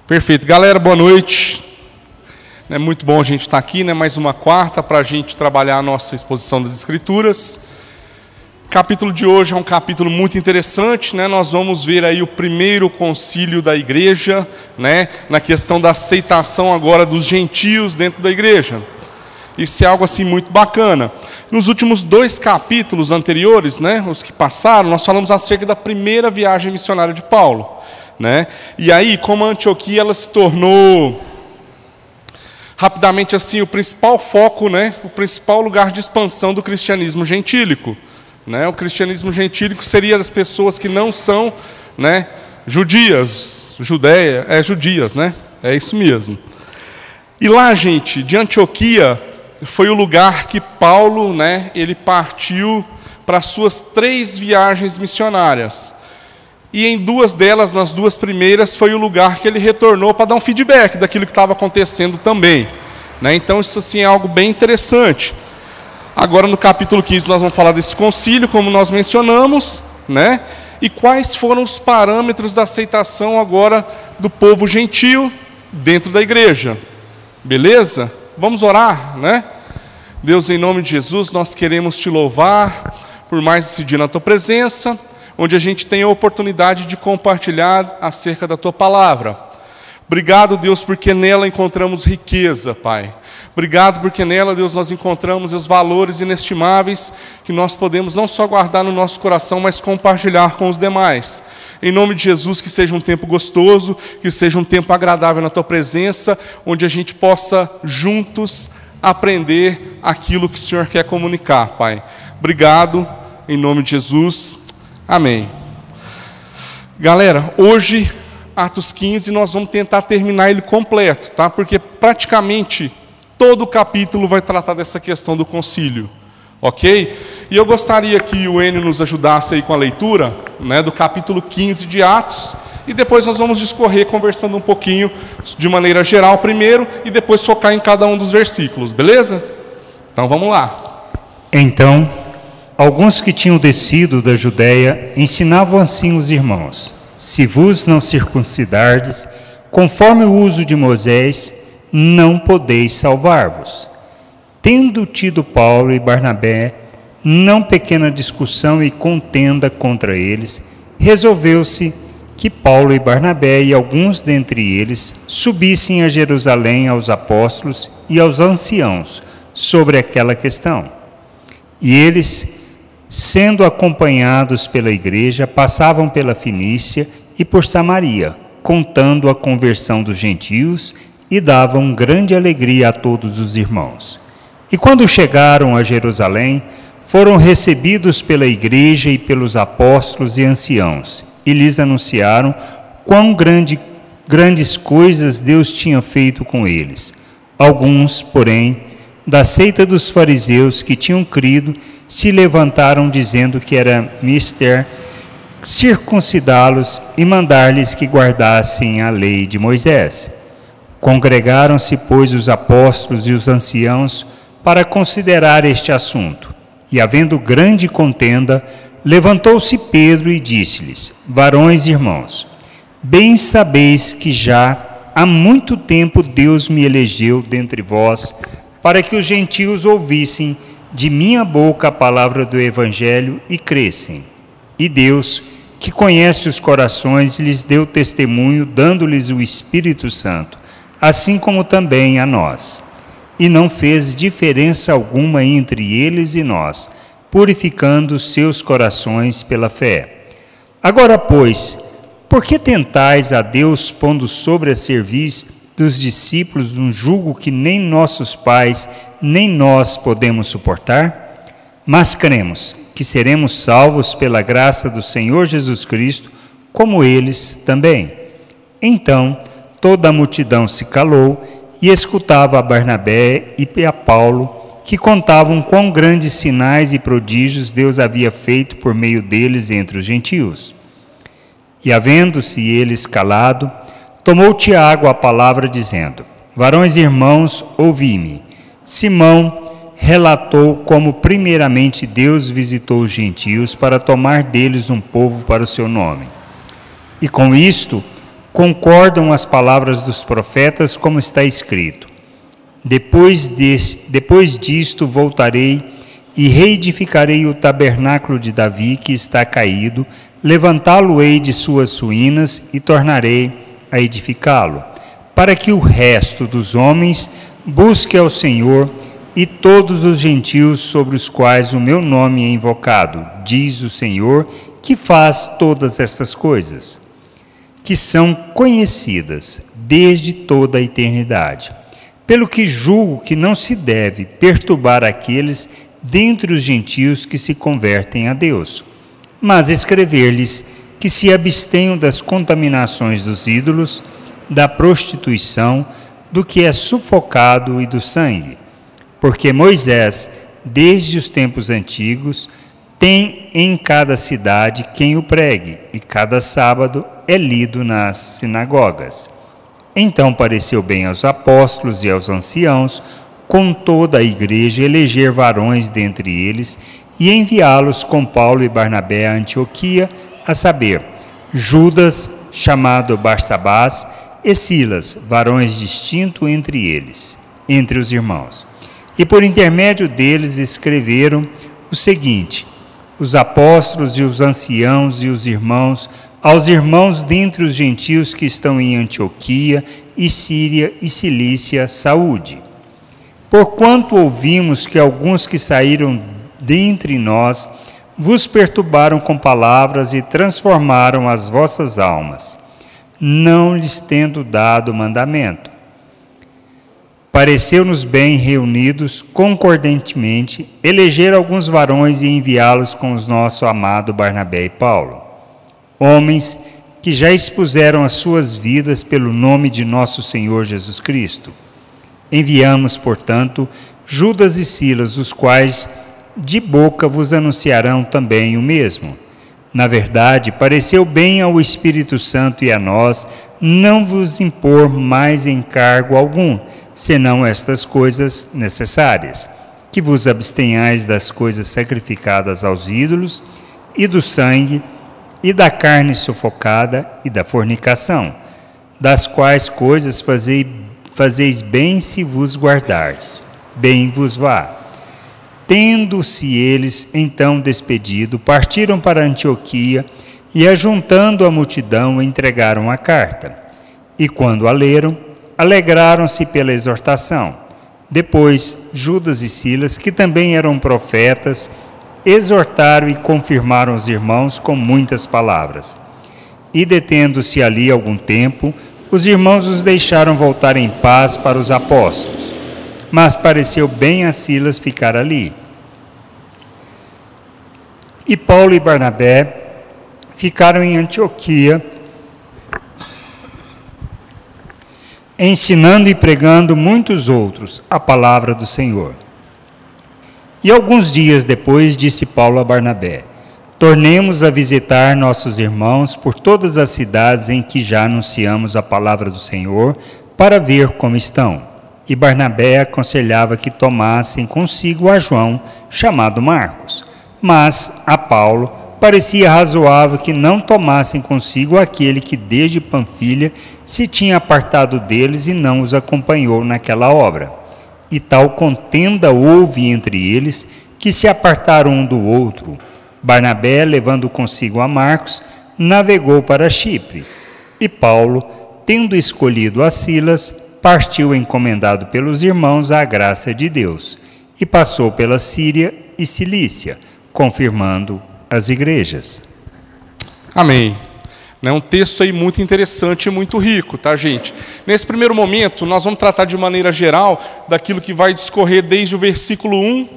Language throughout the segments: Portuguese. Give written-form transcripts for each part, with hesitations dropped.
Perfeito. Galera, boa noite. É muito bom a gente estar aqui, né? Mais uma quarta para a gente trabalhar a nossa exposição das Escrituras. O capítulo de hoje é um capítulo muito interessante, né? Nós vamos ver aí o primeiro concílio da igreja, né? Na questão da aceitação agora dos gentios dentro da igreja. Isso é algo assim muito bacana. Nos últimos dois capítulos anteriores, né? Os que passaram, nós falamos acerca da primeira viagem missionária de Paulo, né? E aí, como a Antioquia ela se tornou rapidamente assim o principal foco, né? O principal lugar de expansão do cristianismo gentílico, né? O cristianismo gentílico seria das pessoas que não são, né, judias, judias, né? É isso mesmo. E lá, gente, de Antioquia foi o lugar que Paulo, né, ele partiu para as suas 3 viagens missionárias. E em 2 delas, nas 2 primeiras, foi o lugar que ele retornou para dar um feedback daquilo que estava acontecendo também, né? Então isso assim é algo bem interessante. Agora no capítulo 15 nós vamos falar desse concílio, como nós mencionamos, né? E quais foram os parâmetros da aceitação agora do povo gentio dentro da igreja. Beleza? Vamos orar, né? Deus, em nome de Jesus, nós queremos te louvar por mais esse dia na tua presença, onde a gente tem a oportunidade de compartilhar acerca da tua palavra. Obrigado, Deus, porque nela encontramos riqueza, Pai. Obrigado porque nela, Deus, nós encontramos os valores inestimáveis que nós podemos não só guardar no nosso coração, mas compartilhar com os demais. Em nome de Jesus, que seja um tempo gostoso, que seja um tempo agradável na tua presença, onde a gente possa juntos aprender aquilo que o Senhor quer comunicar, Pai. Obrigado, em nome de Jesus. Amém. Galera, hoje, Atos 15, nós vamos tentar terminar ele completo, tá? Porque praticamente todo o capítulo vai tratar dessa questão do concílio, ok? E eu gostaria que o Enio nos ajudasse aí com a leitura, né, do capítulo 15 de Atos, e depois nós vamos discorrer conversando um pouquinho de maneira geral primeiro, e depois focar em cada um dos versículos, beleza? Então vamos lá. Então, alguns que tinham descido da Judéia ensinavam assim os irmãos: se vos não circuncidardes, conforme o uso de Moisés, não podeis salvar-vos. Tendo tido Paulo e Barnabé não pequena discussão e contenda contra eles, resolveu-se que Paulo e Barnabé e alguns dentre eles subissem a Jerusalém aos apóstolos e aos anciãos sobre aquela questão. E eles, sendo acompanhados pela igreja, passavam pela Fenícia e por Samaria, contando a conversão dos gentios, e davam grande alegria a todos os irmãos. E quando chegaram a Jerusalém, foram recebidos pela igreja e pelos apóstolos e anciãos, e lhes anunciaram quão grandes coisas Deus tinha feito com eles. Alguns, porém, da seita dos fariseus que tinham crido, se levantaram dizendo que era mister circuncidá-los e mandar-lhes que guardassem a lei de Moisés. Congregaram-se, pois, os apóstolos e os anciãos para considerar este assunto. E, havendo grande contenda, levantou-se Pedro e disse-lhes: varões e irmãos, bem sabeis que já há muito tempo Deus me elegeu dentre vós para que os gentios ouvissem de minha boca a palavra do Evangelho e crescem. E Deus, que conhece os corações, lhes deu testemunho, dando-lhes o Espírito Santo, assim como também a nós. E não fez diferença alguma entre eles e nós, purificando seus corações pela fé. Agora, pois, por que tentais a Deus, pondo sobre a cerviz dos discípulos um jugo que nem nossos pais, nem nós podemos suportar? Mas cremos que seremos salvos pela graça do Senhor Jesus Cristo, como eles também. Então, toda a multidão se calou e escutava a Barnabé e a Paulo, que contavam quão grandes sinais e prodígios Deus havia feito por meio deles entre os gentios. E, havendo-se eles calado, tomou Tiago a palavra, dizendo: varões e irmãos, ouvi-me. Simão relatou como primeiramente Deus visitou os gentios para tomar deles um povo para o seu nome. E com isto concordam as palavras dos profetas, como está escrito: depois disto voltarei e reedificarei o tabernáculo de Davi, que está caído, levantá-lo-ei de suas ruínas e tornarei a edificá-lo, para que o resto dos homens busque ao Senhor e todos os gentios sobre os quais o meu nome é invocado, diz o Senhor, que faz todas estas coisas, que são conhecidas desde toda a eternidade. Pelo que julgo que não se deve perturbar aqueles dentre os gentios que se convertem a Deus, mas escrever-lhes que se abstenham das contaminações dos ídolos, da prostituição, do que é sufocado e do sangue. Porque Moisés, desde os tempos antigos, tem em cada cidade quem o pregue, e cada sábado é lido nas sinagogas. Então pareceu bem aos apóstolos e aos anciãos, com toda a igreja, eleger varões dentre eles e enviá-los com Paulo e Barnabé a Antioquia, a saber, Judas, chamado Barsabás, e Silas, varões distintos entre eles, entre os irmãos. E por intermédio deles escreveram o seguinte: os apóstolos e os anciãos e os irmãos, aos irmãos dentre os gentios que estão em Antioquia e Síria e Cilícia, saúde. Porquanto ouvimos que alguns que saíram dentre nós vos perturbaram com palavras e transformaram as vossas almas, não lhes tendo dado mandamento. Pareceu-nos bem, reunidos concordantemente, eleger alguns varões e enviá-los com o nosso amado Barnabé e Paulo, homens que já expuseram as suas vidas pelo nome de nosso Senhor Jesus Cristo. Enviamos, portanto, Judas e Silas, os quais de boca vos anunciarão também o mesmo. Na verdade, pareceu bem ao Espírito Santo e a nós não vos impor mais encargo algum, senão estas coisas necessárias, que vos abstenhais das coisas sacrificadas aos ídolos, e do sangue, e da carne sufocada, e da fornicação, das quais coisas fazeis bem se vos guardardes, bem vos vá. Tendo-se eles então despedido, partiram para Antioquia, e ajuntando a multidão, entregaram a carta. E quando a leram, alegraram-se pela exortação. Depois, Judas e Silas, que também eram profetas, exortaram e confirmaram os irmãos com muitas palavras. E detendo-se ali algum tempo, os irmãos os deixaram voltar em paz para os apóstolos. Mas pareceu bem a Silas ficar ali. E Paulo e Barnabé ficaram em Antioquia, ensinando e pregando muitos outros a palavra do Senhor. E alguns dias depois disse Paulo a Barnabé: tornemos a visitar nossos irmãos por todas as cidades em que já anunciamos a palavra do Senhor, para ver como estão. E Barnabé aconselhava que tomassem consigo a João, chamado Marcos. Mas a Paulo parecia razoável que não tomassem consigo aquele que desde Panfilha se tinha apartado deles e não os acompanhou naquela obra. E tal contenda houve entre eles, que se apartaram um do outro. Barnabé, levando consigo a Marcos, navegou para Chipre. E Paulo, tendo escolhido a Silas, partiu encomendado pelos irmãos à graça de Deus, e passou pela Síria e Cilícia, confirmando as igrejas. Amém. É um texto aí muito interessante e muito rico, tá, gente? Nesse primeiro momento, nós vamos tratar de maneira geral daquilo que vai discorrer desde o versículo 1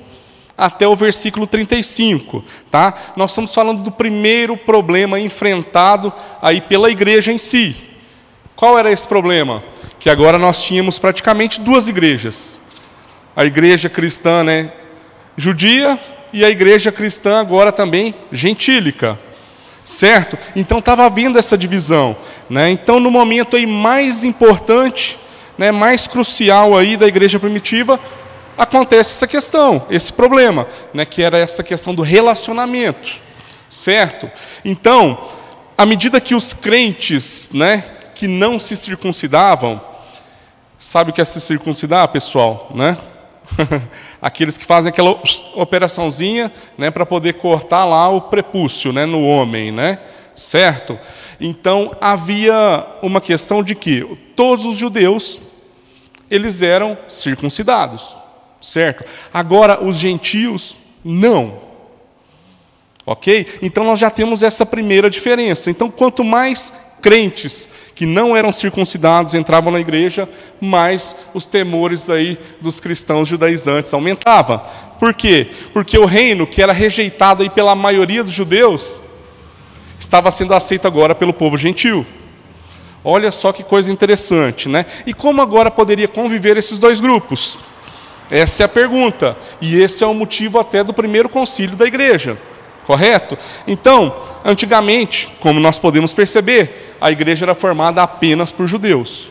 até o versículo 35, tá? Nós estamos falando do primeiro problema enfrentado aí pela igreja em si. Qual era esse problema? Que agora nós tínhamos praticamente duas igrejas. A igreja cristã, né, judia, e a igreja cristã agora também gentílica. Certo? Então estava havendo essa divisão, né? Então no momento aí mais importante, né, mais crucial aí da igreja primitiva, acontece essa questão, esse problema, né, que era essa questão do relacionamento, certo? Então, à medida que os crentes, né, que não se circuncidavam. Sabe o que é se circuncidar, pessoal, né? Aqueles que fazem aquela operaçãozinha, né, para poder cortar lá o prepúcio, né, no homem, né? Certo? Então havia uma questão de que todos os judeus eles eram circuncidados, certo? Agora os gentios não. OK? Então nós já temos essa primeira diferença. Então quanto mais crentes que não eram circuncidados entravam na igreja, mais os temores aí dos cristãos judaizantes aumentavam. Por quê? Porque o reino que era rejeitado aí pela maioria dos judeus estava sendo aceito agora pelo povo gentil. Olha só que coisa interessante, né? E como agora poderia conviver esses dois grupos? Essa é a pergunta. E esse é o motivo até do primeiro concílio da igreja. Correto? Então, antigamente, como nós podemos perceber, a igreja era formada apenas por judeus.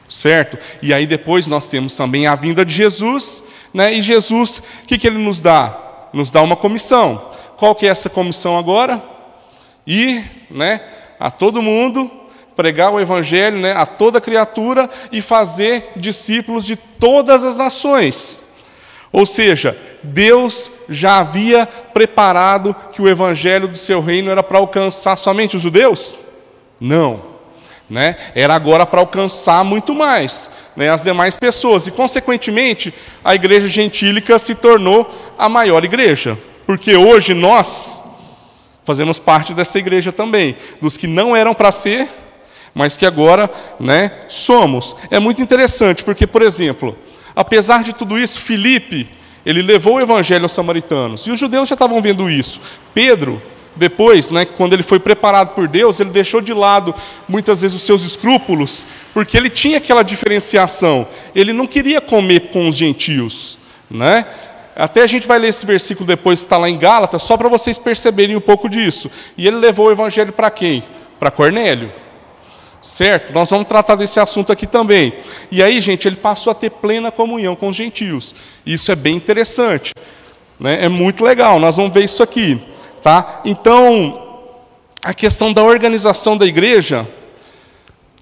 Certo? E aí depois nós temos também a vinda de Jesus, né? E Jesus, o que ele nos dá? Nos dá uma comissão. Qual que é essa comissão agora? Ir, né, a todo mundo, pregar o evangelho, né, a toda criatura e fazer discípulos de todas as nações. Ou seja, Deus já havia preparado que o evangelho do seu reino era para alcançar somente os judeus? Não, né? Era agora para alcançar muito mais, né, as demais pessoas. E, consequentemente, a igreja gentílica se tornou a maior igreja. Porque hoje nós fazemos parte dessa igreja também, dos que não eram para ser, mas que agora, né, somos. É muito interessante, porque, por exemplo, apesar de tudo isso, Filipe, ele levou o evangelho aos samaritanos, e os judeus já estavam vendo isso. Pedro, depois, né, quando ele foi preparado por Deus, ele deixou de lado, muitas vezes, os seus escrúpulos, porque ele tinha aquela diferenciação. Ele não queria comer com os gentios, né? Até a gente vai ler esse versículo depois, está lá em Gálatas, só para vocês perceberem um pouco disso. E ele levou o evangelho para quem? Para Cornélio. Certo? Nós vamos tratar desse assunto aqui também. E aí, gente, ele passou a ter plena comunhão com os gentios. Isso é bem interessante, né? É muito legal, nós vamos ver isso aqui. Tá? Então, a questão da organização da igreja,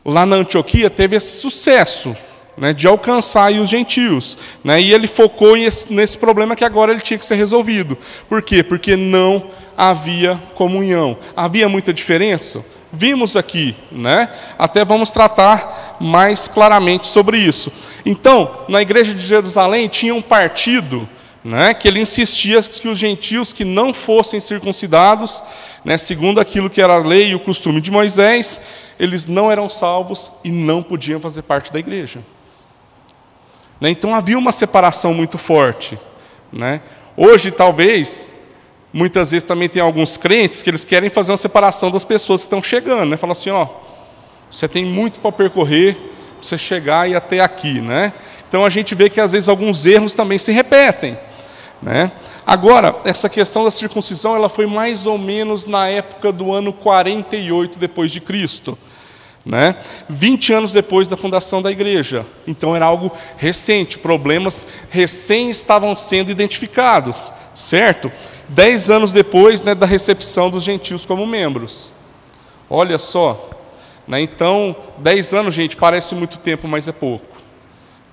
lá na Antioquia, teve esse sucesso, né, de alcançar aí os gentios, né, e ele focou nesse problema que agora ele tinha que ser resolvido. Por quê? Porque não havia comunhão. Havia muita diferença? Vimos aqui, né? Até vamos tratar mais claramente sobre isso. Então, na igreja de Jerusalém tinha um partido, né, que ele insistia que os gentios que não fossem circuncidados, né, segundo aquilo que era a lei e o costume de Moisés, eles não eram salvos e não podiam fazer parte da igreja. Então havia uma separação muito forte, né? Hoje, talvez, muitas vezes também tem alguns crentes que eles querem fazer uma separação das pessoas que estão chegando, né? Fala assim, ó, você tem muito para percorrer, para você chegar e até aqui, né? Então a gente vê que às vezes alguns erros também se repetem, né? Agora, essa questão da circuncisão, ela foi mais ou menos na época do ano 48 depois de Cristo. Né? 20 anos depois da fundação da igreja. Então era algo recente, problemas recém estavam sendo identificados, certo? 10 anos depois, né, da recepção dos gentios como membros. Olha só, né? Então 10 anos, gente, parece muito tempo, mas é pouco.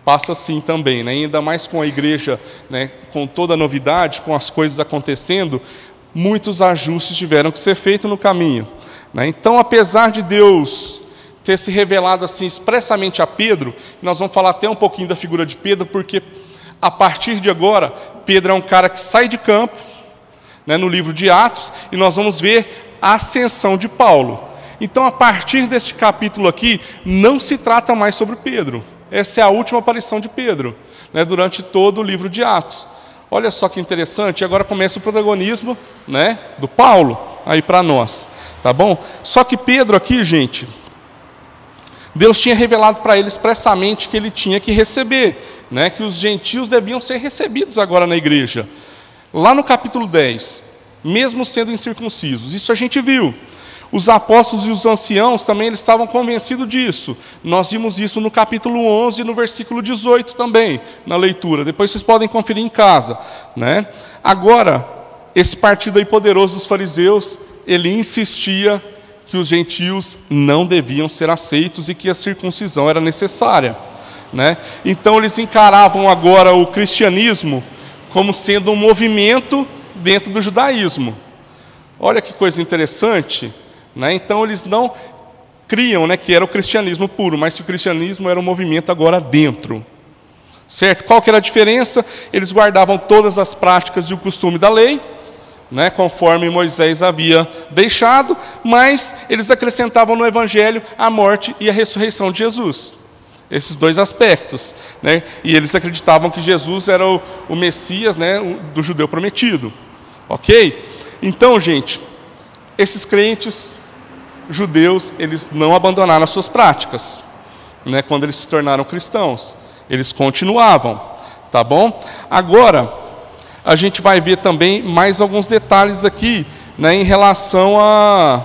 Passa assim também, né? Ainda mais com a igreja, né, com toda a novidade, com as coisas acontecendo, muitos ajustes tiveram que ser feitos no caminho, né? Então, apesar de Deus ter se revelado assim expressamente a Pedro, nós vamos falar até um pouquinho da figura de Pedro, porque a partir de agora, Pedro é um cara que sai de campo, né, no livro de Atos, e nós vamos ver a ascensão de Paulo. Então, a partir deste capítulo aqui, não se trata mais sobre Pedro. Essa é a última aparição de Pedro, né, durante todo o livro de Atos. Olha só que interessante, agora começa o protagonismo, né, do Paulo, aí para nós, tá bom? Só que Pedro aqui, gente, Deus tinha revelado para ele expressamente que ele tinha que receber, né, que os gentios deviam ser recebidos agora na igreja. Lá no capítulo 10, mesmo sendo incircuncisos, isso a gente viu. Os apóstolos e os anciãos também eles estavam convencidos disso. Nós vimos isso no capítulo 11, no versículo 18 também, na leitura. Depois vocês podem conferir em casa, né? Agora, esse partido aí poderoso dos fariseus, ele insistia que os gentios não deviam ser aceitos e que a circuncisão era necessária, né? Então eles encaravam agora o cristianismo como sendo um movimento dentro do judaísmo. Olha que coisa interessante, né? Então eles não criam, né, que era o cristianismo puro, mas que o cristianismo era um movimento agora dentro. Certo? Qual que era a diferença? Eles guardavam todas as práticas e o costume da lei, né, conforme Moisés havia deixado, mas eles acrescentavam no Evangelho a morte e a ressurreição de Jesus. Esses dois aspectos, né? E eles acreditavam que Jesus era o Messias, né, do judeu prometido. Ok? Então, gente, esses crentes judeus, eles não abandonaram as suas práticas, né, quando eles se tornaram cristãos. Eles continuavam, tá bom? Agora, a gente vai ver também mais alguns detalhes aqui, né, em relação a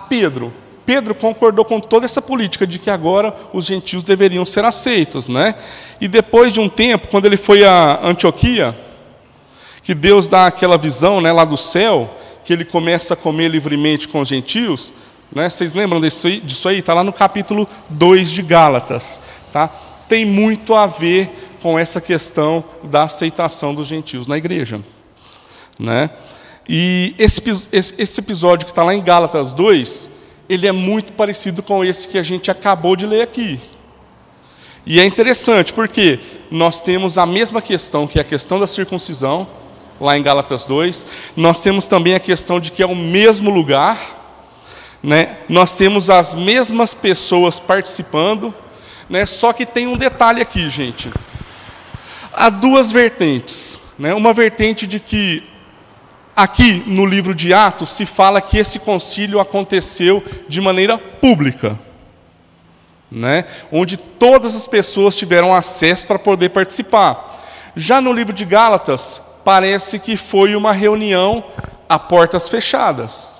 Pedro. Pedro concordou com toda essa política de que agora os gentios deveriam ser aceitos, né? E depois de um tempo, quando ele foi a Antioquia, que Deus dá aquela visão, né, lá do céu, que ele começa a comer livremente com os gentios, né? Vocês lembram disso aí? Está lá no capítulo 2 de Gálatas, tá? Tem muito a ver com essa questão da aceitação dos gentios na igreja, né? E esse episódio que está lá em Gálatas 2, ele é muito parecido com esse que a gente acabou de ler aqui. E é interessante porque nós temos a mesma questão, que é a questão da circuncisão, lá em Gálatas 2. Nós temos também a questão de que é o mesmo lugar, né? Nós temos as mesmas pessoas participando, né? Só que tem um detalhe aqui, gente. Há duas vertentes, né? Uma vertente de que aqui no livro de Atos se fala que esse concílio aconteceu de maneira pública, né? Onde todas as pessoas tiveram acesso para poder participar. Já no livro de Gálatas, parece que foi uma reunião a portas fechadas,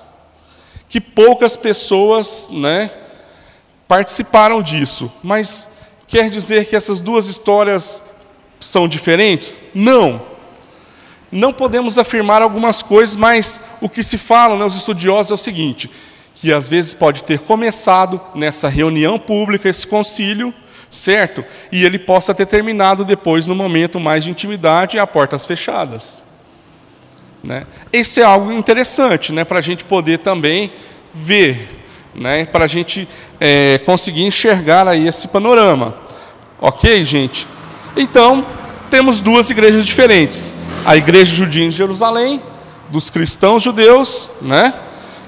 que poucas pessoas, né, participaram disso. Mas quer dizer que essas duas histórias são diferentes? Não. Não podemos afirmar algumas coisas, mas o que se fala, né, os estudiosos, é o seguinte, que às vezes pode ter começado nessa reunião pública, esse concílio, certo? E ele possa ter terminado depois, no momento mais de intimidade e a portas fechadas, né? Isso é algo interessante, né, para a gente poder também ver, né, para a gente conseguir enxergar aí esse panorama. Ok, gente? Então, temos duas igrejas diferentes. A igreja judia em Jerusalém, dos cristãos judeus, né,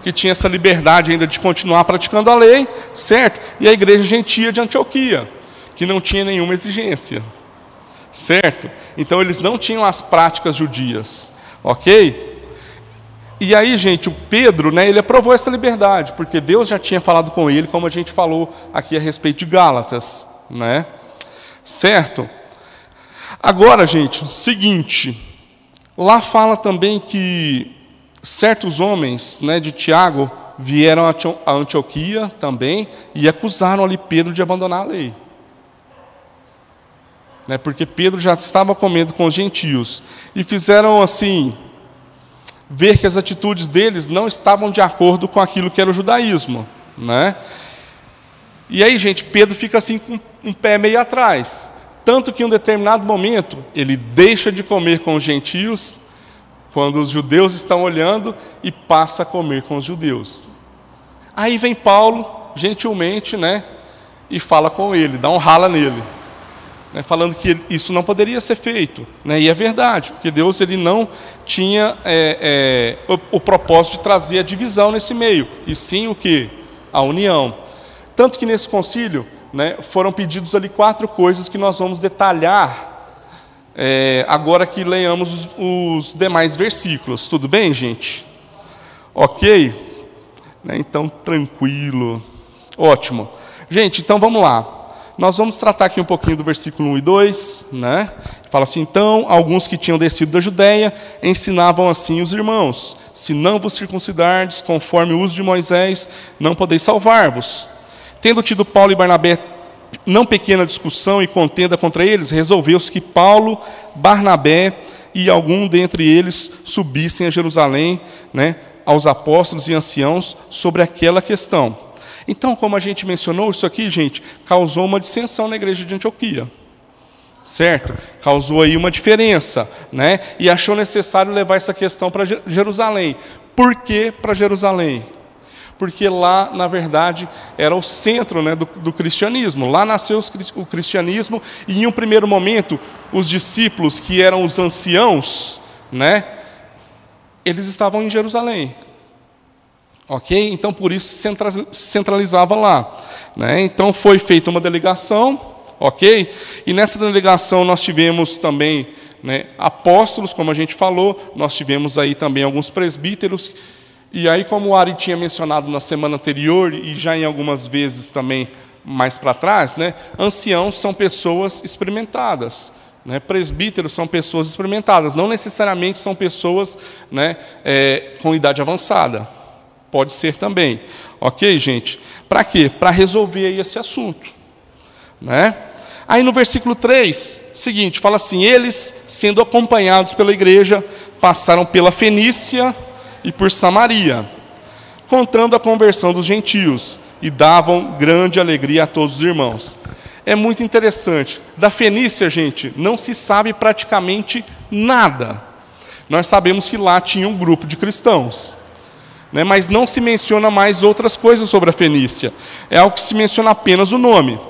que tinha essa liberdade ainda de continuar praticando a lei, certo? E a igreja gentia de Antioquia, que não tinha nenhuma exigência, certo? Então eles não tinham as práticas judias, ok? E aí, gente, o Pedro, né, ele aprovou essa liberdade, porque Deus já tinha falado com ele, como a gente falou aqui a respeito de Gálatas, né? Certo? Agora, gente, o seguinte, lá fala também que certos homens, né, de Tiago vieram a Antioquia também e acusaram ali Pedro de abandonar a lei, né, porque Pedro já estava comendo com os gentios e fizeram assim ver que as atitudes deles não estavam de acordo com aquilo que era o judaísmo, né? E aí, gente, Pedro fica assim com um pé meio atrás, tanto que em um determinado momento ele deixa de comer com os gentios quando os judeus estão olhando e passa a comer com os judeus. Aí vem Paulo, gentilmente, né, e fala com ele, dá um rala nele, né, falando que isso não poderia ser feito, né, e é verdade, porque Deus ele não tinha o propósito de trazer a divisão nesse meio, e sim o quê? A união. Tanto que nesse concílio, né, foram pedidos ali 4 coisas que nós vamos detalhar agora que leiamos os demais versículos. Tudo bem, gente? Ok? Né, então, tranquilo. Ótimo. Gente, então vamos lá. Nós vamos tratar aqui um pouquinho do versículo 1 e 2. Né? Fala assim, então, alguns que tinham descido da Judéia ensinavam assim os irmãos, se não vos circuncidardes conforme o uso de Moisés, não podeis salvar-vos. Tendo tido Paulo e Barnabé não pequena discussão e contenda contra eles, resolveu-se que Paulo, Barnabé e algum dentre eles subissem a Jerusalém, né, aos apóstolos e anciãos sobre aquela questão. Então, como a gente mencionou, isso aqui, gente, causou uma dissensão na igreja de Antioquia. Certo? Causou aí uma diferença, né? E achou necessário levar essa questão para Jerusalém. Por que para Jerusalém? Porque lá, na verdade, era o centro, né, do cristianismo. Lá nasceu o cristianismo e, em um primeiro momento, os discípulos, que eram os anciãos, né, eles estavam em Jerusalém. Ok? Então, por isso, se centralizava lá. Né? Então, foi feita uma delegação. Ok? E nessa delegação nós tivemos também, né, apóstolos, como a gente falou, nós tivemos aí também alguns presbíteros, e aí, como o Ari tinha mencionado na semana anterior, e já em algumas vezes também mais para trás, né, anciãos são pessoas experimentadas, né, presbíteros são pessoas experimentadas, não necessariamente são pessoas, né, com idade avançada, pode ser também. Ok, gente? Para quê? Para resolver aí esse assunto. Né? Aí no versículo 3, seguinte, fala assim: eles, sendo acompanhados pela igreja, passaram pela Fenícia e por Samaria, contando a conversão dos gentios, e davam grande alegria a todos os irmãos. É muito interessante. Da Fenícia, gente, não se sabe praticamente nada. Nós sabemos que lá tinha um grupo de cristãos, né? Mas não se menciona mais outras coisas sobre a Fenícia. É algo que se menciona apenas o nome.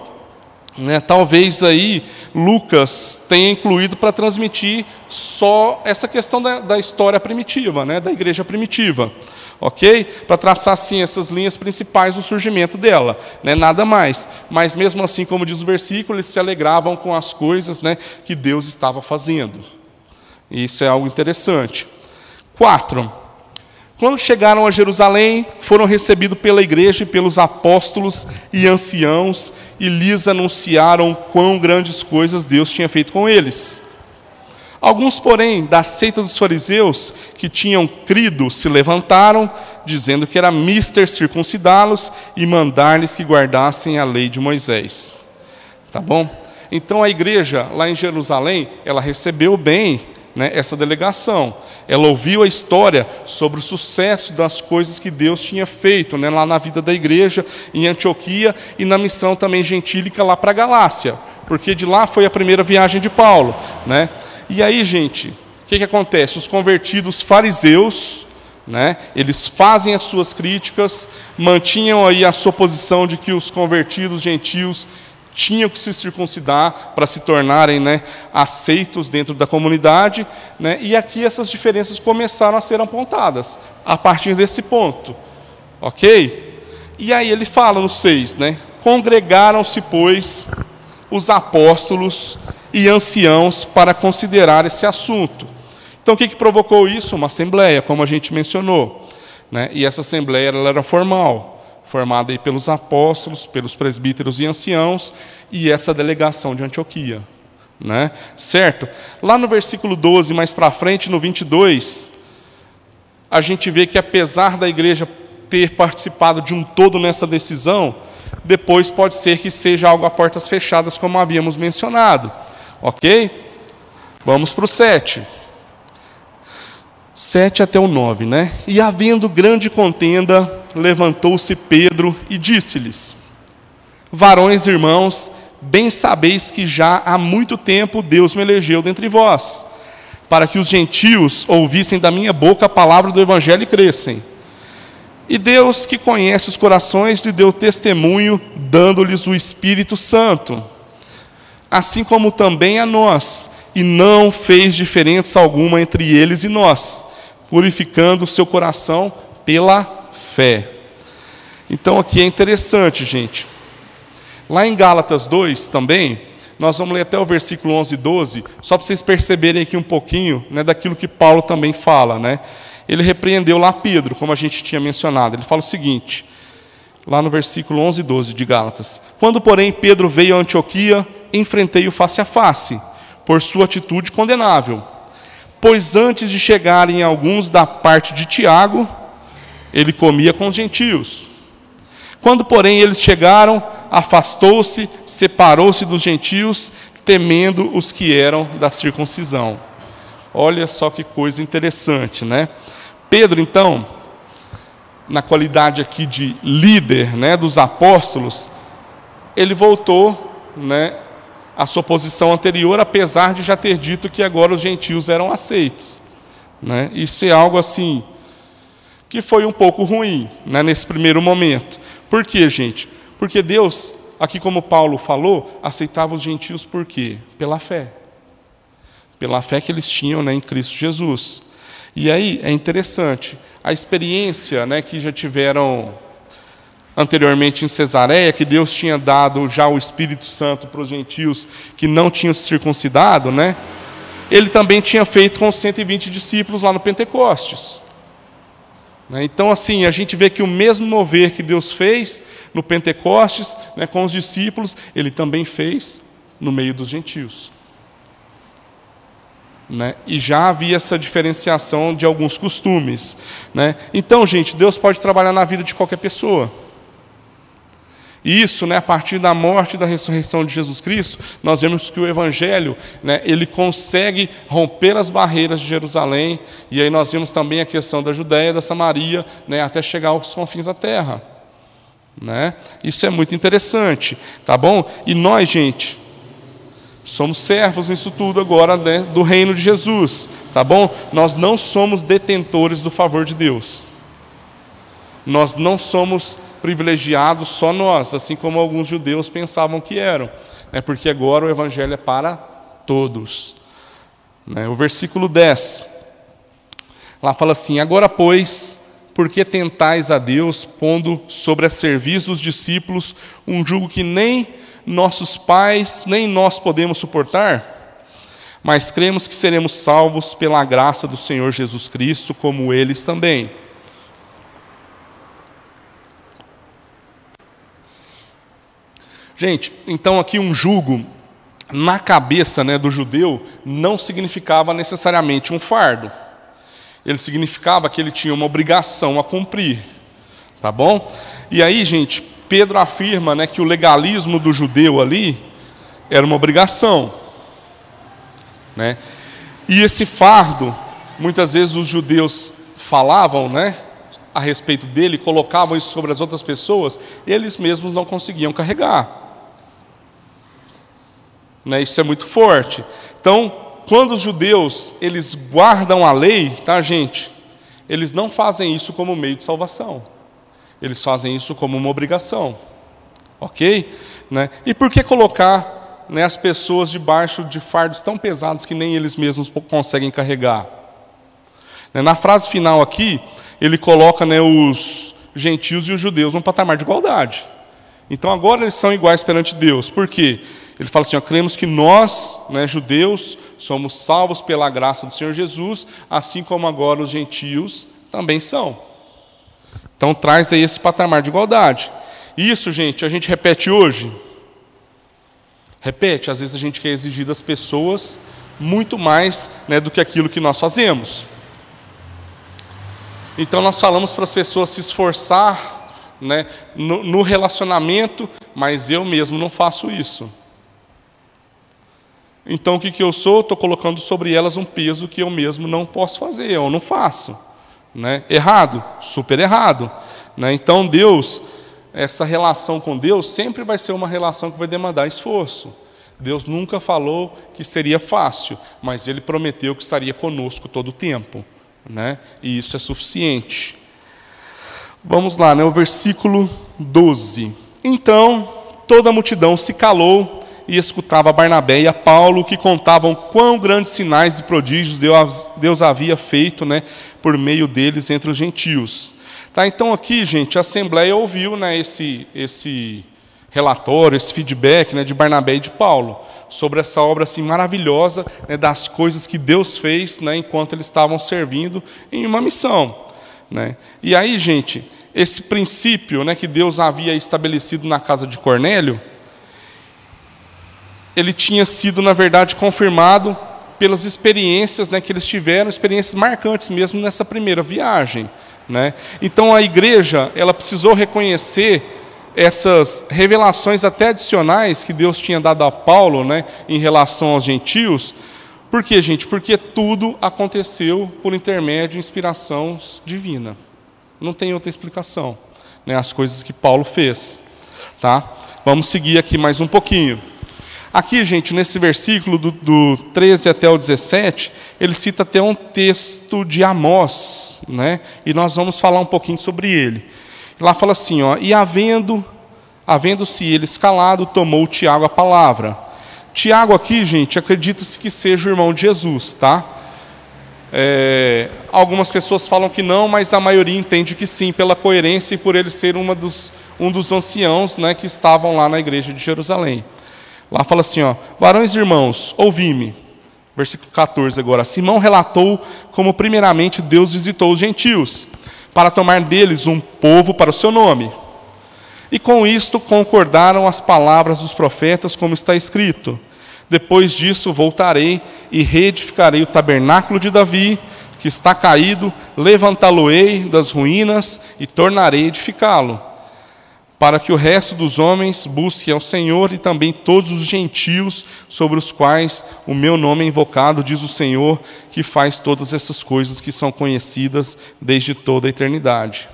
Né, talvez aí Lucas tenha incluído para transmitir só essa questão da história primitiva, né, da igreja primitiva, ok? Para traçar assim essas linhas principais do surgimento dela, né, nada mais. Mas mesmo assim, como diz o versículo, eles se alegravam com as coisas, né, que Deus estava fazendo. Isso é algo interessante. 4. Quando chegaram a Jerusalém, foram recebidos pela igreja e pelos apóstolos e anciãos, e lhes anunciaram quão grandes coisas Deus tinha feito com eles. Alguns, porém, da seita dos fariseus, que tinham crido, se levantaram, dizendo que era mister circuncidá-los e mandar-lhes que guardassem a lei de Moisés. Tá bom? Então a igreja, lá em Jerusalém, ela recebeu bem, né, essa delegação. Ela ouviu a história sobre o sucesso das coisas que Deus tinha feito, né, lá na vida da igreja, em Antioquia, e na missão também gentílica lá para a Galácia, porque de lá foi a primeira viagem de Paulo. Né? E aí, gente, o que acontece? Os convertidos fariseus, né, eles fazem as suas críticas, mantinham aí a sua posição de que os convertidos gentios tinham que se circuncidar para se tornarem, né, aceitos dentro da comunidade, né, e aqui essas diferenças começaram a ser apontadas, a partir desse ponto, ok? E aí ele fala no 6, né, congregaram-se, pois, os apóstolos e anciãos para considerar esse assunto. Então o que provocou isso? Uma assembleia, como a gente mencionou, né, e essa assembleia ela era formal, formada aí pelos apóstolos, pelos presbíteros e anciãos, e essa delegação de Antioquia. Né? Certo? Lá no versículo 12, mais para frente, no 22, a gente vê que apesar da igreja ter participado de um todo nessa decisão, depois pode ser que seja algo a portas fechadas, como havíamos mencionado. Ok? Vamos para o 7. 7 até o 9, né? E havendo grande contenda, levantou-se Pedro e disse-lhes: varões irmãos, bem sabeis que já há muito tempo Deus me elegeu dentre vós, para que os gentios ouvissem da minha boca a palavra do evangelho e crescem. E Deus, que conhece os corações, lhe deu testemunho, dando-lhes o Espírito Santo, assim como também a nós, e não fez diferença alguma entre eles e nós, purificando o seu coração pela fé. Então aqui é interessante, gente. Lá em Gálatas 2 também, nós vamos ler até o versículo 11 e 12, só para vocês perceberem aqui um pouquinho, né, daquilo que Paulo também fala. Né? Ele repreendeu lá Pedro, como a gente tinha mencionado. Ele fala o seguinte, lá no versículo 11 e 12 de Gálatas: quando, porém, Pedro veio a Antioquia, enfrentei-o face a face, por sua atitude condenável. Pois antes de chegarem alguns da parte de Tiago, ele comia com os gentios. Quando, porém, eles chegaram, afastou-se, separou-se dos gentios, temendo os que eram da circuncisão. Olha só que coisa interessante, né? Pedro, então, na qualidade aqui de líder, né, dos apóstolos, ele voltou, né, à sua posição anterior, apesar de já ter dito que agora os gentios eram aceitos, né? Isso é algo assim que foi um pouco ruim, né, nesse primeiro momento. Por quê, gente? Porque Deus, aqui como Paulo falou, aceitava os gentios por quê? Pela fé. Pela fé que eles tinham, né, em Cristo Jesus. E aí é interessante, a experiência, né, que já tiveram anteriormente em Cesareia, que Deus tinha dado já o Espírito Santo para os gentios que não tinham se circuncidado, né? Ele também tinha feito com os 120 discípulos lá no Pentecostes. Então, assim, a gente vê que o mesmo mover que Deus fez no Pentecostes, né, com os discípulos, Ele também fez no meio dos gentios. Né? E já havia essa diferenciação de alguns costumes. Né? Então, gente, Deus pode trabalhar na vida de qualquer pessoa. E isso, né, a partir da morte e da ressurreição de Jesus Cristo, nós vemos que o Evangelho, né, ele consegue romper as barreiras de Jerusalém, e aí nós vemos também a questão da Judéia, da Samaria, né, até chegar aos confins da terra. Né? Isso é muito interessante, tá bom? E nós, gente, somos servos nisso tudo agora, né, do reino de Jesus, tá bom? Nós não somos detentores do favor de Deus. Nós não somos privilegiados só nós, assim como alguns judeus pensavam que eram, porque agora o Evangelho é para todos. O versículo 10, lá fala assim: agora, pois, por que tentais a Deus, pondo sobre a serviço dos discípulos um jugo que nem nossos pais, nem nós podemos suportar? Mas cremos que seremos salvos pela graça do Senhor Jesus Cristo, como eles também. Gente, então aqui um jugo, na cabeça, né, do judeu, não significava necessariamente um fardo. Ele significava que ele tinha uma obrigação a cumprir. Tá bom? E aí, gente, Pedro afirma, né, que o legalismo do judeu ali era uma obrigação. Né? E esse fardo, muitas vezes os judeus falavam, né, a respeito dele, colocavam isso sobre as outras pessoas, eles mesmos não conseguiam carregar. Né, isso é muito forte. Então, quando os judeus eles guardam a lei, tá, gente? Eles não fazem isso como meio de salvação. Eles fazem isso como uma obrigação. Ok? Né? E por que colocar, né, as pessoas debaixo de fardos tão pesados que nem eles mesmos conseguem carregar? Na frase final aqui, ele coloca, né, os gentios e os judeus num patamar de igualdade. Então agora eles são iguais perante Deus. Por quê? Ele fala assim: ó, cremos que nós, né, judeus, somos salvos pela graça do Senhor Jesus, assim como agora os gentios também são. Então traz aí esse patamar de igualdade. Isso, gente, a gente repete hoje. Repete, às vezes a gente quer exigir das pessoas muito mais, né, do que aquilo que nós fazemos. Então nós falamos para as pessoas se esforçar, né, no relacionamento, mas eu mesmo não faço isso. Então o que eu sou? Estou colocando sobre elas um peso que eu mesmo não posso fazer, eu não faço. Né? Errado, super errado. Né? Então Deus, essa relação com Deus sempre vai ser uma relação que vai demandar esforço. Deus nunca falou que seria fácil, mas Ele prometeu que estaria conosco todo o tempo. Né? E isso é suficiente. Vamos lá, né? O versículo 12. Então toda a multidão se calou e escutava Barnabé e a Paulo, que contavam quão grandes sinais e prodígios Deus havia feito, né, por meio deles entre os gentios. Tá, então aqui, gente, a Assembleia ouviu, né, esse relatório, esse feedback, né, de Barnabé e de Paulo, sobre essa obra assim, maravilhosa, né, das coisas que Deus fez, né, enquanto eles estavam servindo em uma missão. Né? E aí, gente, esse princípio, né, que Deus havia estabelecido na casa de Cornélio, ele tinha sido, na verdade, confirmado pelas experiências, né, que eles tiveram, experiências marcantes mesmo nessa primeira viagem. Né? Então a igreja ela precisou reconhecer essas revelações até adicionais que Deus tinha dado a Paulo, né, em relação aos gentios. Por quê, gente? Porque tudo aconteceu por intermédio de inspiração divina. Não tem outra explicação, né? As coisas que Paulo fez, tá? Vamos seguir aqui mais um pouquinho. Aqui, gente, nesse versículo do 13 até o 17, ele cita até um texto de Amós, né? E nós vamos falar um pouquinho sobre ele. Lá fala assim, ó, e havendo-se eles calado, tomou Tiago a palavra. Tiago aqui, gente, acredita-se que seja o irmão de Jesus, tá? Algumas pessoas falam que não, mas a maioria entende que sim, pela coerência e por ele ser um dos anciãos, né, que estavam lá na igreja de Jerusalém. Lá fala assim, ó, varões e irmãos, ouvi-me. Versículo 14 agora. Simão relatou como primeiramente Deus visitou os gentios, para tomar deles um povo para o seu nome. E com isto concordaram as palavras dos profetas, como está escrito. Depois disso voltarei e reedificarei o tabernáculo de Davi, que está caído, levantá-lo-ei das ruínas e tornarei a edificá-lo, para que o resto dos homens busque ao Senhor e também todos os gentios sobre os quais o meu nome é invocado, diz o Senhor, que faz todas essas coisas que são conhecidas desde toda a eternidade.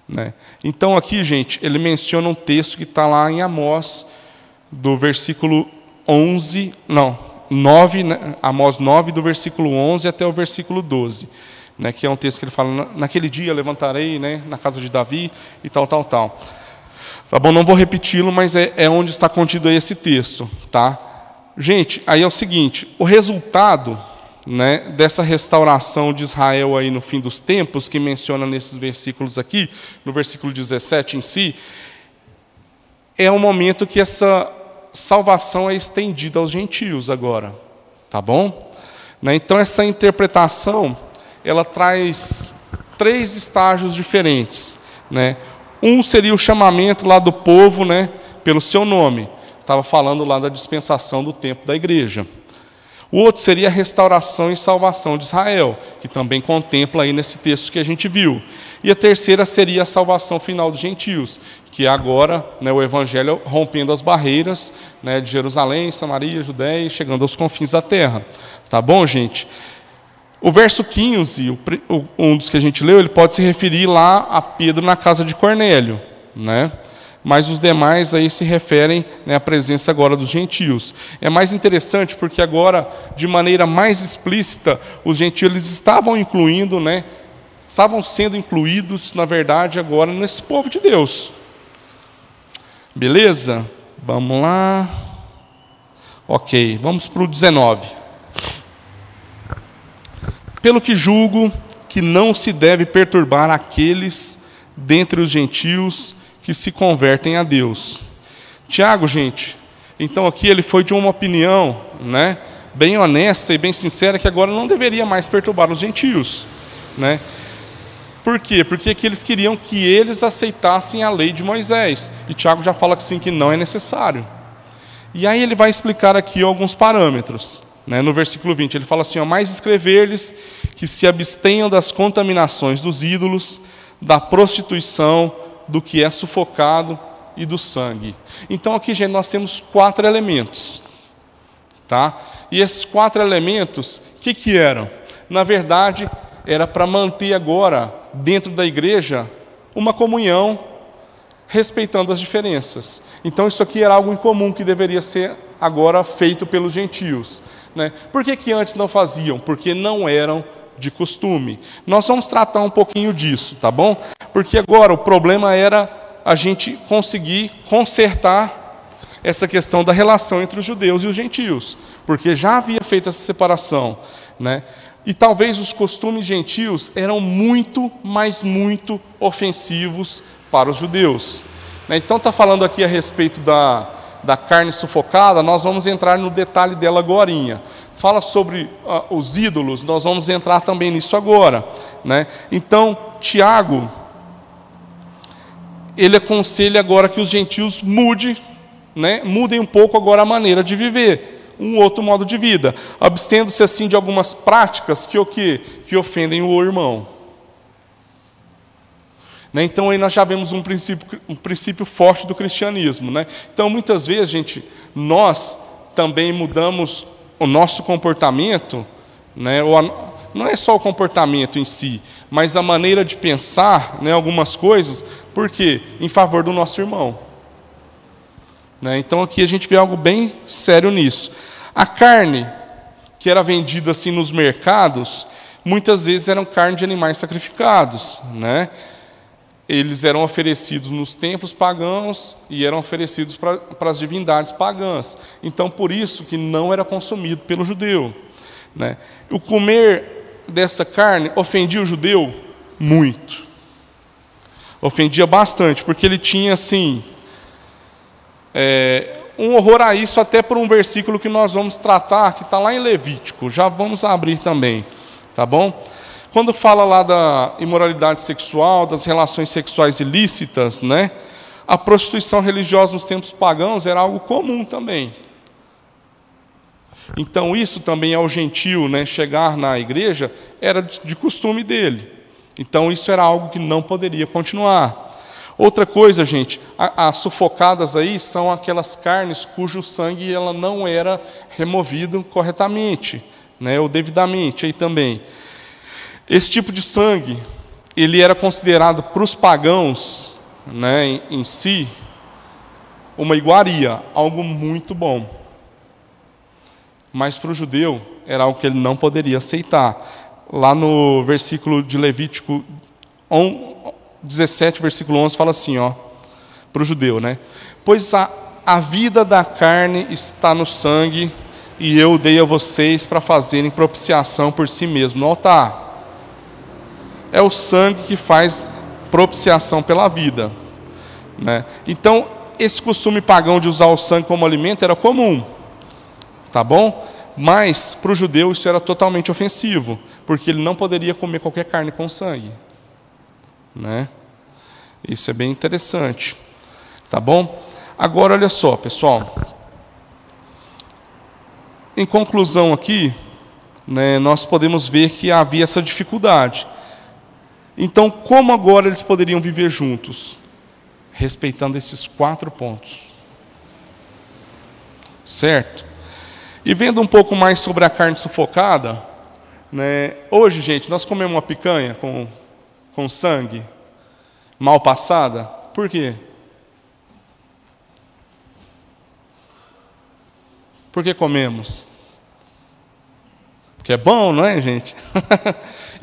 Né? Então aqui, gente, ele menciona um texto que está lá em Amós, do versículo 9, né? Amós 9, do versículo 11 até o versículo 12. Né? Que é um texto que ele fala, naquele dia levantarei, né, na casa de Davi e tal. Tá bom, não vou repeti-lo, mas é onde está contido aí esse texto, tá? Gente, aí é o seguinte, o resultado, né, dessa restauração de Israel aí no fim dos tempos, que menciona nesses versículos aqui, no versículo 17 em si, é o momento que essa salvação é estendida aos gentios agora, tá bom? Né, então essa interpretação, ela traz 3 estágios diferentes, né? Um seria o chamamento lá do povo, né, pelo seu nome. Estava falando lá da dispensação do tempo da igreja. O outro seria a restauração e salvação de Israel, que também contempla aí nesse texto que a gente viu. E a terceira seria a salvação final dos gentios, que é agora, né, o evangelho rompendo as barreiras, né, de Jerusalém, Samaria, Judéia, chegando aos confins da terra. Tá bom, gente? O verso 15, um dos que a gente leu, ele pode se referir lá a Pedro na casa de Cornélio, né? Mas os demais aí se referem, né, à presença agora dos gentios. É mais interessante porque agora, de maneira mais explícita, os gentios eles estavam incluindo, né, estavam sendo incluídos, na verdade, agora nesse povo de Deus. Beleza? Vamos lá. Ok, vamos para o 19. Pelo que julgo que não se deve perturbar aqueles dentre os gentios que se convertem a Deus. Tiago, gente, então aqui ele foi de uma opinião, né, bem honesta e bem sincera, que agora não deveria mais perturbar os gentios, né? Por quê? Porque aqui eles queriam que eles aceitassem a lei de Moisés. E Tiago já fala que sim, que não é necessário. E aí ele vai explicar aqui alguns parâmetros. No versículo 20, ele fala assim, ó, mas escrever-lhes que se abstenham das contaminações dos ídolos, da prostituição, do que é sufocado e do sangue. Então aqui, gente, nós temos 4 elementos. Tá? E esses 4 elementos, o que eram? Na verdade, era para manter agora, dentro da igreja, uma comunhão, respeitando as diferenças. Então isso aqui era algo em comum que deveria ser agora feito pelos gentios. Né? Por que antes não faziam? Porque não eram de costume. Nós vamos tratar um pouquinho disso, tá bom? Porque agora o problema era a gente conseguir consertar essa questão da relação entre os judeus e os gentios, porque já havia feito essa separação, né? E talvez os costumes gentios eram muito, mas muito ofensivos para os judeus. Né? Então está falando aqui a respeito da carne sufocada, nós vamos entrar no detalhe dela agorinha. Fala sobre os ídolos, nós vamos entrar também nisso agora. Né? Então, Tiago, ele aconselha agora que os gentios mudem um pouco agora a maneira de viver, um outro modo de vida, abstendo-se assim de algumas práticas que ofendem o irmão. Né? Então aí nós já vemos um princípio forte do cristianismo. Né? Então muitas vezes, gente, nós também mudamos o nosso comportamento, né? não é só o comportamento em si, mas a maneira de pensar, né, algumas coisas, por quê? Em favor do nosso irmão. Né? Então aqui a gente vê algo bem sério nisso. A carne que era vendida assim nos mercados, muitas vezes eram carne de animais sacrificados, né? Eles eram oferecidos nos templos pagãos e eram oferecidos para as divindades pagãs. Então, por isso que não era consumido pelo judeu. Né? O comer dessa carne ofendia o judeu? Muito. Ofendia bastante, porque ele tinha, assim, um horror a isso, até por um versículo que nós vamos tratar, que está lá em Levítico. Já vamos abrir também, tá bom? Quando fala lá da imoralidade sexual, das relações sexuais ilícitas, né, a prostituição religiosa nos tempos pagãos era algo comum também. Então isso também ao gentio, né, chegar na igreja, era de costume dele. Então isso era algo que não poderia continuar. Outra coisa, gente, as sufocadas aí são aquelas carnes cujo sangue ela não era removido corretamente, né, ou devidamente aí também. Esse tipo de sangue, ele era considerado para os pagãos, né, em si, uma iguaria, algo muito bom. Mas para o judeu, era algo que ele não poderia aceitar. Lá no versículo de Levítico 17, versículo 11, fala assim, ó, para o judeu, né? Pois a vida da carne está no sangue, e eu dei a vocês para fazerem propiciação por si mesmo no altar. É o sangue que faz propiciação pela vida. Né? Então, esse costume pagão de usar o sangue como alimento era comum. Tá bom? Mas, para o judeu, isso era totalmente ofensivo, porque ele não poderia comer qualquer carne com sangue. Né? Isso é bem interessante. Tá bom? Agora, olha só, pessoal. Em conclusão aqui, né, nós podemos ver que havia essa dificuldade. Então, como agora eles poderiam viver juntos? Respeitando esses 4 pontos. Certo? E vendo um pouco mais sobre a carne sufocada, né, hoje, gente, nós comemos uma picanha com sangue, mal passada. Por quê? Por que comemos? Porque é bom, não é, gente?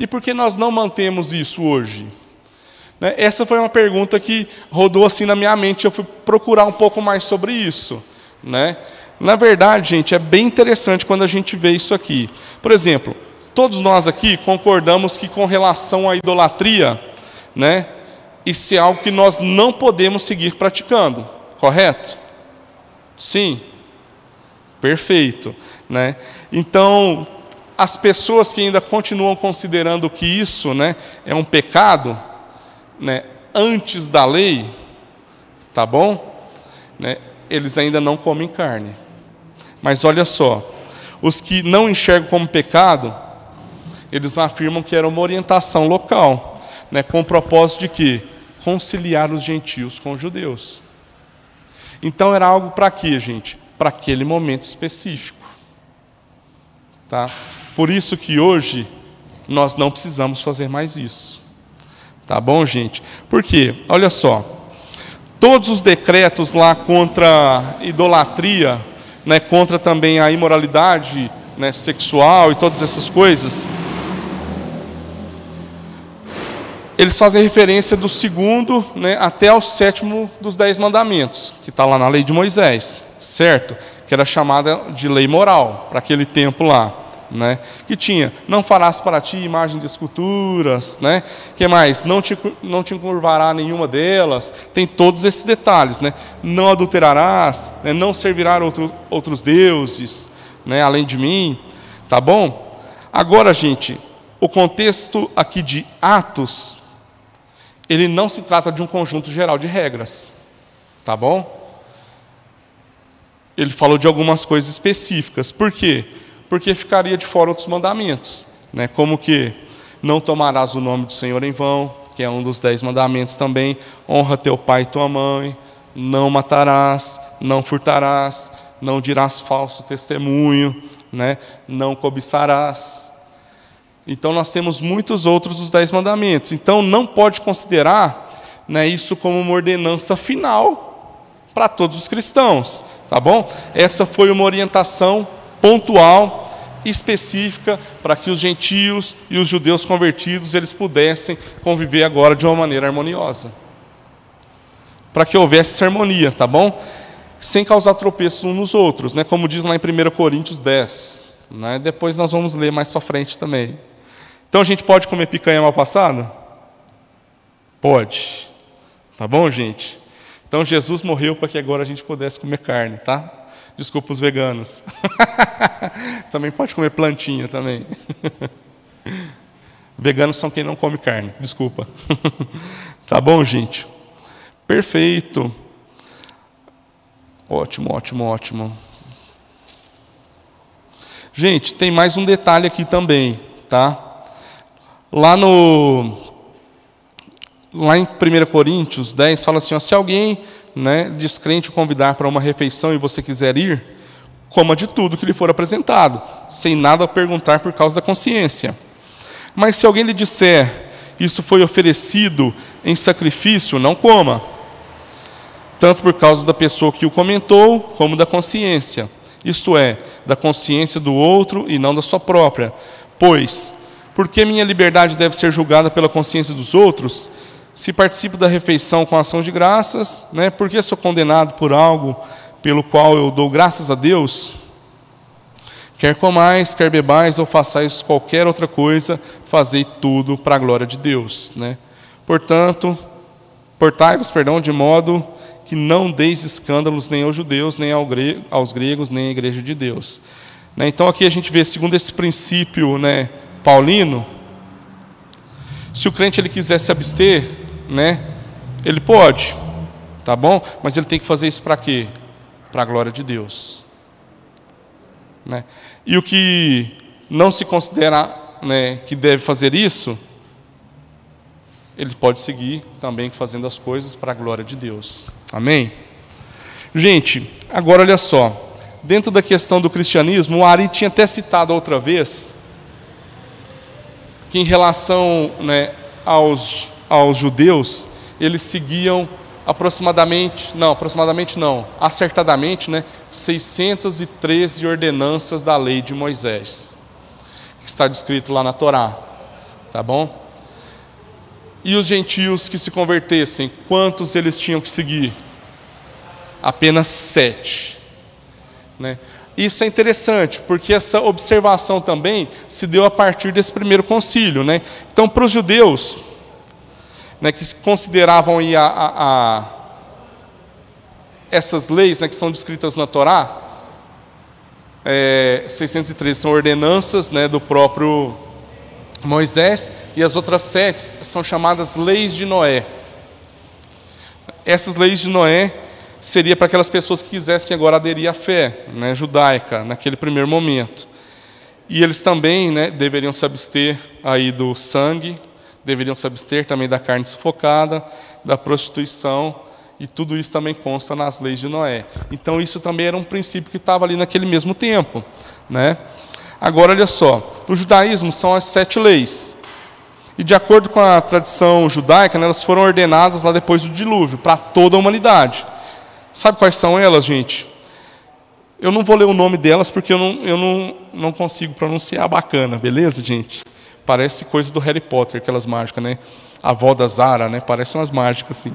E por que nós não mantemos isso hoje? Né? Essa foi uma pergunta que rodou assim na minha mente, eu fui procurar um pouco mais sobre isso. Né? Na verdade, gente, é bem interessante quando a gente vê isso aqui. Por exemplo, todos nós aqui concordamos que com relação à idolatria, né, isso é algo que nós não podemos seguir praticando, correto? Sim? Perfeito. Né? Então, as pessoas que ainda continuam considerando que isso, né, é um pecado, né, antes da lei, tá bom? Né, eles ainda não comem carne. Mas olha só, os que não enxergam como pecado, eles afirmam que era uma orientação local, né, com o propósito de quê? Conciliar os gentios com os judeus. Então era algo para quê, gente? Para aquele momento específico. Tá? Por isso que hoje nós não precisamos fazer mais isso. Tá bom, gente? Por quê? Olha só. Todos os decretos lá contra a idolatria, né, contra também a imoralidade, né, sexual e todas essas coisas, eles fazem referência do 2º, né, até ao 7º dos 10 mandamentos, que está lá na lei de Moisés, certo? Que era chamada de lei moral, para aquele tempo lá. Né? Que tinha, não farás para ti imagem de esculturas, né? Que mais? Não te encurvará nenhuma delas. Tem todos esses detalhes, né? Não adulterarás, né? Não servirás outros deuses, né? Além de mim, tá bom? Agora, gente, o contexto aqui de Atos, ele não se trata de um conjunto geral de regras, tá bom? Ele falou de algumas coisas específicas. Por quê? Porque ficaria de fora outros mandamentos, né? Como que não tomarás o nome do Senhor em vão, que é um dos 10 mandamentos também, honra teu pai e tua mãe, não matarás, não furtarás, não dirás falso testemunho, né? Não cobiçarás. Então nós temos muitos outros dos 10 mandamentos. Então não pode considerar, né, isso como uma ordenança final para todos os cristãos, tá bom? Essa foi uma orientação pontual, específica, para que os gentios e os judeus convertidos eles pudessem conviver agora de uma maneira harmoniosa. Para que houvesse essa harmonia, tá bom? Sem causar tropeços uns nos outros, né? Como diz lá em 1 Coríntios 10. Né? Depois nós vamos ler mais para frente também. Então a gente pode comer picanha mal passada? Pode. Tá bom, gente? Então Jesus morreu para que agora a gente pudesse comer carne, tá? Desculpa os veganos. Também pode comer plantinha também. Veganos são quem não come carne, desculpa. Tá bom, gente? Perfeito. Ótimo, ótimo, ótimo. Gente, tem mais um detalhe aqui também, tá? Lá em 1 Coríntios 10, fala assim, ó, se alguém, né, descrente o convidar para uma refeição e você quiser ir, coma de tudo que lhe for apresentado, sem nada a perguntar por causa da consciência. Mas se alguém lhe disser, isso foi oferecido em sacrifício, não coma, tanto por causa da pessoa que o comentou, como da consciência, isto é, da consciência do outro e não da sua própria. Pois, por que minha liberdade deve ser julgada pela consciência dos outros? Se participo da refeição com ação de graças, né, por que sou condenado por algo pelo qual eu dou graças a Deus? Quer comais, quer bebais ou façais qualquer outra coisa, fazei tudo para a glória de Deus. Né? Portai-vos, de modo que não deis escândalos nem aos judeus, nem aos gregos, nem à igreja de Deus. Né? Então aqui a gente vê, segundo esse princípio, né, paulino, se o crente ele quiser se abster, né, ele pode, tá bom? Mas ele tem que fazer isso para quê? Para a glória de Deus. Né? E o que não se considera, né, que deve fazer isso, ele pode seguir também fazendo as coisas para a glória de Deus. Amém? Gente, agora olha só. Dentro da questão do cristianismo, o Ari tinha até citado outra vez que em relação, né, aos judeus, eles seguiam acertadamente, né, 613 ordenanças da lei de Moisés, que está descrito lá na Torá, tá bom? E os gentios que se convertessem, quantos eles tinham que seguir? Apenas 7. Né? Isso é interessante, porque essa observação também se deu a partir desse primeiro concílio. Né? Então, para os judeus, né, que consideravam aí essas leis, né, que são descritas na Torá, 613 são ordenanças, né, do próprio Moisés, e as outras 7 são chamadas leis de Noé. Essas leis de Noé seria para aquelas pessoas que quisessem agora aderir à fé, né, judaica, naquele primeiro momento. E eles também, né, deveriam se abster aí do sangue, deveriam se abster também da carne sufocada, da prostituição, e tudo isso também consta nas leis de Noé. Então isso também era um princípio que estava ali naquele mesmo tempo, né? Agora, olha só, o judaísmo são as 7 leis. E de acordo com a tradição judaica, né, elas foram ordenadas lá depois do dilúvio, para toda a humanidade. Sabe quais são elas, gente? Eu não vou ler o nome delas, porque eu não consigo pronunciar bacana, beleza, gente? Parece coisa do Harry Potter, aquelas mágicas, né? A avó da Zara, né? Parece umas mágicas, assim.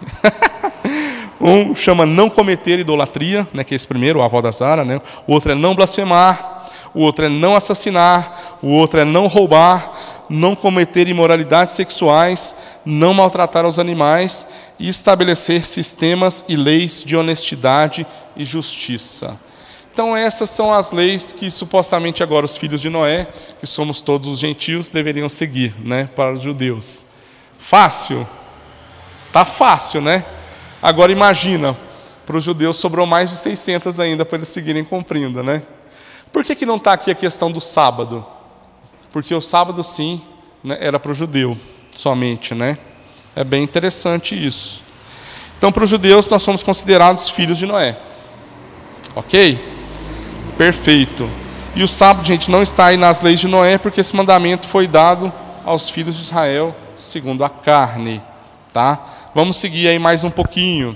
Um chama não cometer idolatria, né, que é esse primeiro, a avó da Zara, né? O outro é não blasfemar. O outro é não assassinar, o outro é não roubar, não cometer imoralidades sexuais, não maltratar os animais e estabelecer sistemas e leis de honestidade e justiça. Então essas são as leis que supostamente agora os filhos de Noé, que somos todos os gentios, deveriam seguir, né, para os judeus. Fácil? Tá fácil, né? Agora imagina, para os judeus sobrou mais de 600 ainda para eles seguirem cumprindo, né? Por que não está aqui a questão do sábado? Porque o sábado, sim, né, era para o judeu somente, né? É bem interessante isso. Então, para os judeus, nós somos considerados filhos de Noé. Ok? Perfeito. E o sábado, gente, não está aí nas leis de Noé, porque esse mandamento foi dado aos filhos de Israel segundo a carne, tá? Vamos seguir aí mais um pouquinho.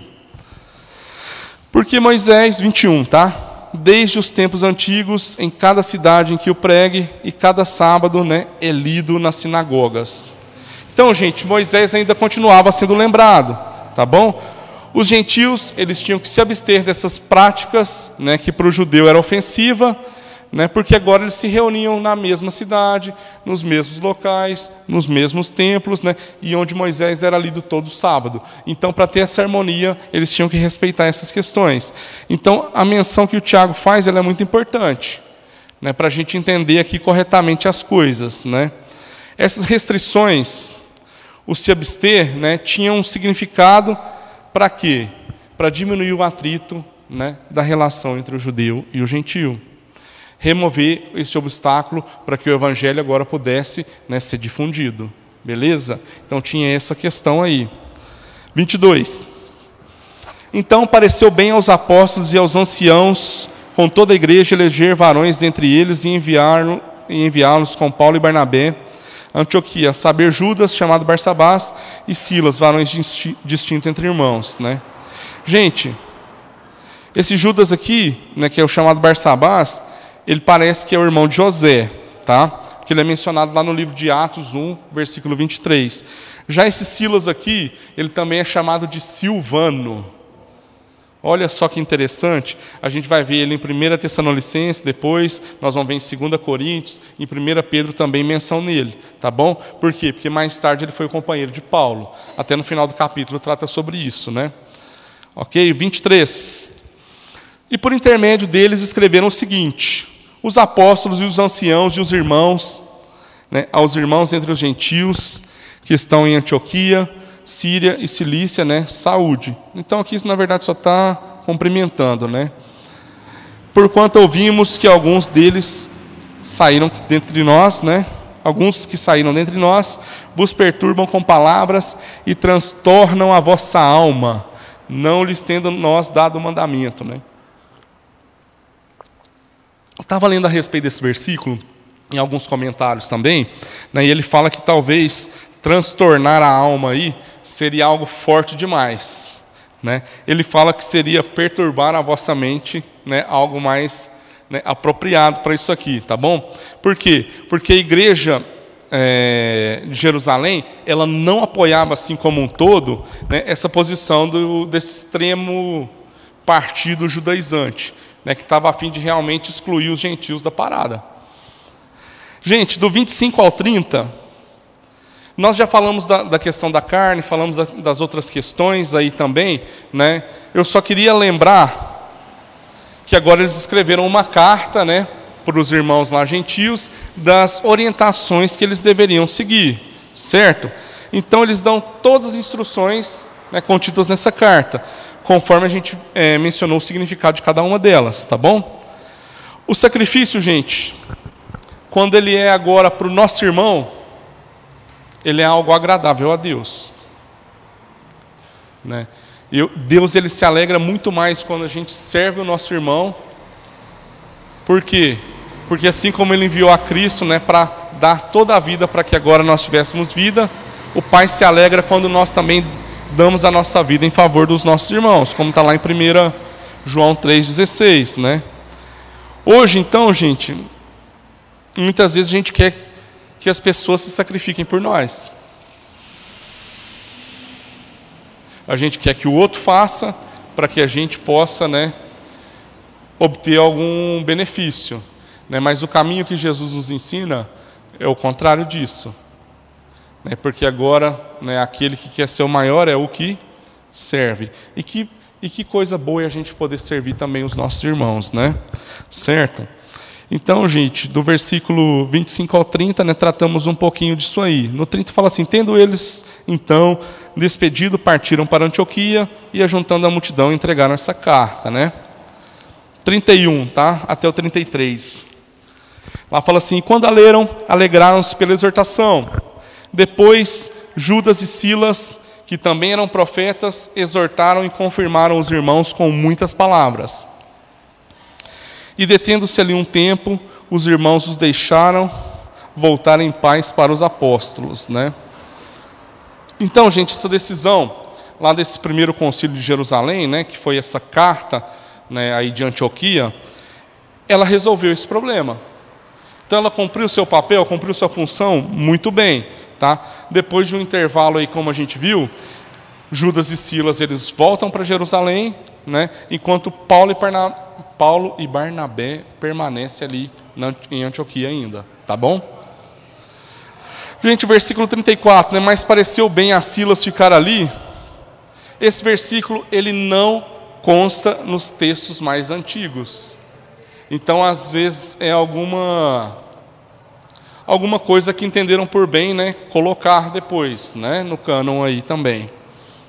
Porque Moisés, 21, tá? Desde os tempos antigos, em cada cidade em que o pregue, e cada sábado, né, é lido nas sinagogas. Então, gente, Moisés ainda continuava sendo lembrado, tá bom? Os gentios, eles tinham que se abster dessas práticas, né, que para o judeu era ofensiva, né, porque agora eles se reuniam na mesma cidade, nos mesmos locais, nos mesmos templos, né, e onde Moisés era lido todo sábado. Então, para ter essa harmonia, eles tinham que respeitar essas questões. Então, a menção que o Tiago faz, ela é muito importante, né, para a gente entender aqui corretamente as coisas, né. Essas restrições, o se abster, né, tinham um significado para quê? Para diminuir o atrito, né, da relação entre o judeu e o gentio. Remover esse obstáculo para que o evangelho agora pudesse, né, ser difundido. Beleza? Então tinha essa questão aí. 22. Então pareceu bem aos apóstolos e aos anciãos, com toda a igreja, eleger varões dentre eles e enviá-los com Paulo e Barnabé a Antioquia, a saber, Judas, chamado Barsabás, e Silas, varões distintos entre irmãos, né? Gente, esse Judas aqui, né, que é o chamado Barsabás, ele parece que é o irmão de José, tá? Porque ele é mencionado lá no livro de Atos 1, versículo 23. Já esse Silas aqui, ele também é chamado de Silvano. Olha só que interessante, a gente vai ver ele em 1 Tessalonicenses, depois nós vamos ver em 2 Coríntios, em 1 Pedro também menção nele, tá bom? Por quê? Porque mais tarde ele foi o companheiro de Paulo, até no final do capítulo trata sobre isso, né? Ok? 23. E por intermédio deles escreveram o seguinte: os apóstolos e os anciãos e os irmãos, né, aos irmãos entre os gentios que estão em Antioquia, Síria e Cilícia, né, saúde. Então aqui isso na verdade só está cumprimentando, né? Porquanto ouvimos que alguns deles saíram dentre nós, né? Alguns que saíram dentre nós vos perturbam com palavras e transtornam a vossa alma, não lhes tendo nós dado o mandamento, né? Eu estava lendo a respeito desse versículo, em alguns comentários também, né, e ele fala que talvez transtornar a alma aí seria algo forte demais, né? Ele fala que seria perturbar a vossa mente, né, algo mais, né, apropriado para isso aqui, tá bom? Por quê? Porque a igreja de Jerusalém, ela não apoiava assim como um todo, né, essa posição desse extremo partido judaizante, né, que estava a fim de realmente excluir os gentios da parada. Gente, do 25 ao 30, nós já falamos da questão da carne, falamos das outras questões aí também, né? Eu só queria lembrar que agora eles escreveram uma carta, né, para os irmãos lá gentios, das orientações que eles deveriam seguir, certo? Então eles dão todas as instruções, né, contidas nessa carta, conforme a gente mencionou o significado de cada uma delas, tá bom? O sacrifício, gente, quando ele é agora para o nosso irmão, ele é algo agradável a Deus, né? Deus, ele se alegra muito mais quando a gente serve o nosso irmão. Por quê? Porque assim como ele enviou a Cristo, né, para dar toda a vida para que agora nós tivéssemos vida, o Pai se alegra quando nós também damos a nossa vida em favor dos nossos irmãos, como está lá em 1 João 3,16, né? Hoje, então, gente, muitas vezes a gente quer que as pessoas se sacrifiquem por nós. A gente quer que o outro faça para que a gente possa, né, obter algum benefício, né? Mas o caminho que Jesus nos ensina é o contrário disso, né? Porque agora, né, aquele que quer ser o maior é o que serve. E que coisa boa é a gente poder servir também os nossos irmãos, né? Certo? Então, gente, do versículo 25 ao 30, né, tratamos um pouquinho disso aí. No 30 fala assim: tendo eles, então, despedido, partiram para Antioquia e, ajuntando a multidão, entregaram essa carta, né? 31, tá? Até o 33. Lá fala assim: quando a leram, alegraram-se pela exortação. Depois, Judas e Silas, que também eram profetas, exortaram e confirmaram os irmãos com muitas palavras. E detendo-se ali um tempo, os irmãos os deixaram voltar em paz para os apóstolos, né? Então, gente, essa decisão lá desse primeiro concílio de Jerusalém, né, que foi essa carta, né, aí de Antioquia, ela resolveu esse problema. Então ela cumpriu o seu papel, cumpriu sua função muito bem, tá? Depois de um intervalo aí, como a gente viu, Judas e Silas, eles voltam para Jerusalém, né, enquanto Paulo e Barnabé permanecem ali em Antioquia ainda, tá bom? Gente, o versículo 34, né, mas pareceu bem a Silas ficar ali. Esse versículo, ele não consta nos textos mais antigos. Então, às vezes, é alguma coisa que entenderam por bem, né, colocar depois, né, no cânon aí também.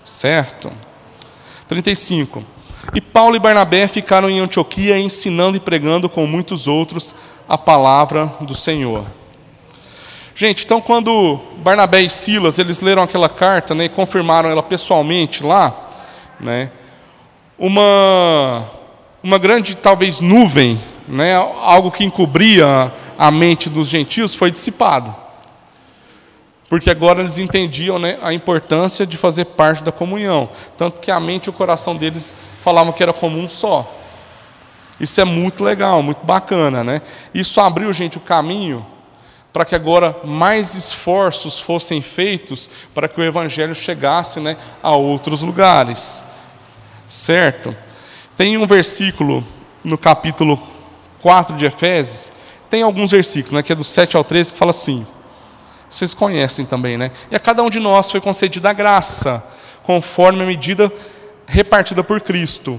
Certo? 35. E Paulo e Barnabé ficaram em Antioquia ensinando e pregando com muitos outros a palavra do Senhor. Gente, então quando Barnabé e Silas, eles leram aquela carta, né, e confirmaram ela pessoalmente lá, né, uma grande, talvez, nuvem, né, algo que encobria a mente dos gentios, foi dissipado. Porque agora eles entendiam, né, a importância de fazer parte da comunhão. Tanto que a mente e o coração deles falavam que era comum só. Isso é muito legal, muito bacana, né? Isso abriu, gente, o caminho para que agora mais esforços fossem feitos para que o evangelho chegasse, né, a outros lugares. Certo? Tem um versículo no capítulo 4 de Efésios, tem alguns versículos, né, que é do 7 ao 13, que fala assim, vocês conhecem também, né? E a cada um de nós foi concedida a graça, conforme a medida repartida por Cristo.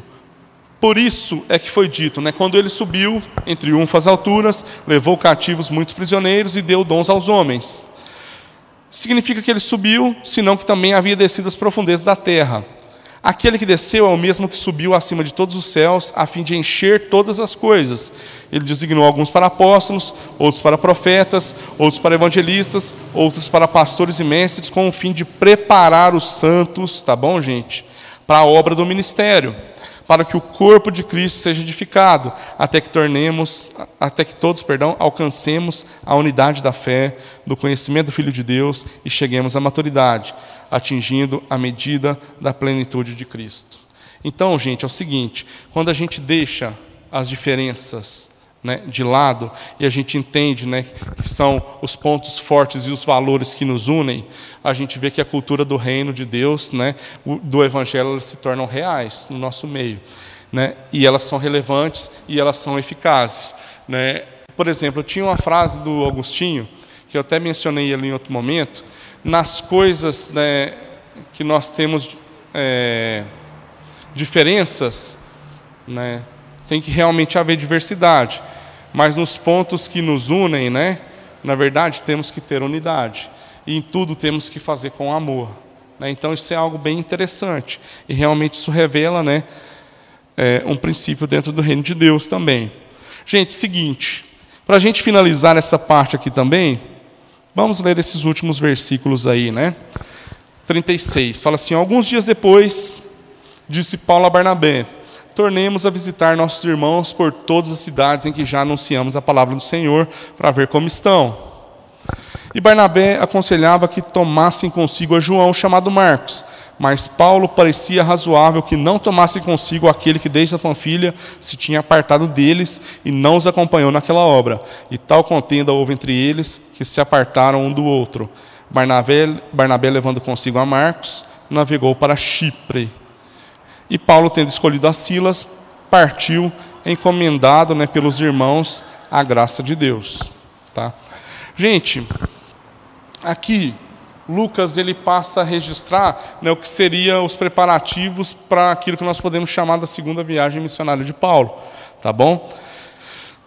Por isso é que foi dito, né? Quando ele subiu em triunfo às alturas, levou cativos muitos prisioneiros e deu dons aos homens. Significa que ele subiu, senão que também havia descido às profundezas da terra. Aquele que desceu é o mesmo que subiu acima de todos os céus, a fim de encher todas as coisas. Ele designou alguns para apóstolos, outros para profetas, outros para evangelistas, outros para pastores e mestres, com o fim de preparar os santos, tá bom, gente? Para a obra do ministério, para que o corpo de Cristo seja edificado, até que todos alcancemos a unidade da fé, do conhecimento do Filho de Deus e cheguemos à maturidade, atingindo a medida da plenitude de Cristo. Então, gente, é o seguinte, quando a gente deixa as diferenças, né, de lado, e a gente entende, né, que são os pontos fortes e os valores que nos unem, a gente vê que a cultura do reino de Deus, né, do evangelho, elas se tornam reais no nosso meio, né, e elas são relevantes e elas são eficazes, né. Por exemplo, eu tinha uma frase do Agostinho, que eu até mencionei ali em outro momento, nas coisas, né, que nós temos diferenças, né, tem que realmente haver diversidade, mas nos pontos que nos unem, né, na verdade, temos que ter unidade, e em tudo temos que fazer com amor, né? Então isso é algo bem interessante, e realmente isso revela, né, um princípio dentro do reino de Deus também. Gente, seguinte, para a gente finalizar essa parte aqui também, vamos ler esses últimos versículos aí, né? 36, fala assim, alguns dias depois, disse Paulo a Barnabé, tornemos a visitar nossos irmãos por todas as cidades em que já anunciamos a palavra do Senhor, para ver como estão. E Barnabé aconselhava que tomassem consigo a João, chamado Marcos, mas Paulo parecia razoável que não tomassem consigo aquele que desde a Panfilha se tinha apartado deles e não os acompanhou naquela obra. E tal contenda houve entre eles, que se apartaram um do outro. Barnabé, levando consigo a Marcos, navegou para Chipre. E Paulo, tendo escolhido a Silas, partiu encomendado, né, pelos irmãos à graça de Deus. Tá? Gente, aqui Lucas ele passa a registrar, né, o que seriam os preparativos para aquilo que nós podemos chamar da segunda viagem missionária de Paulo. Tá bom?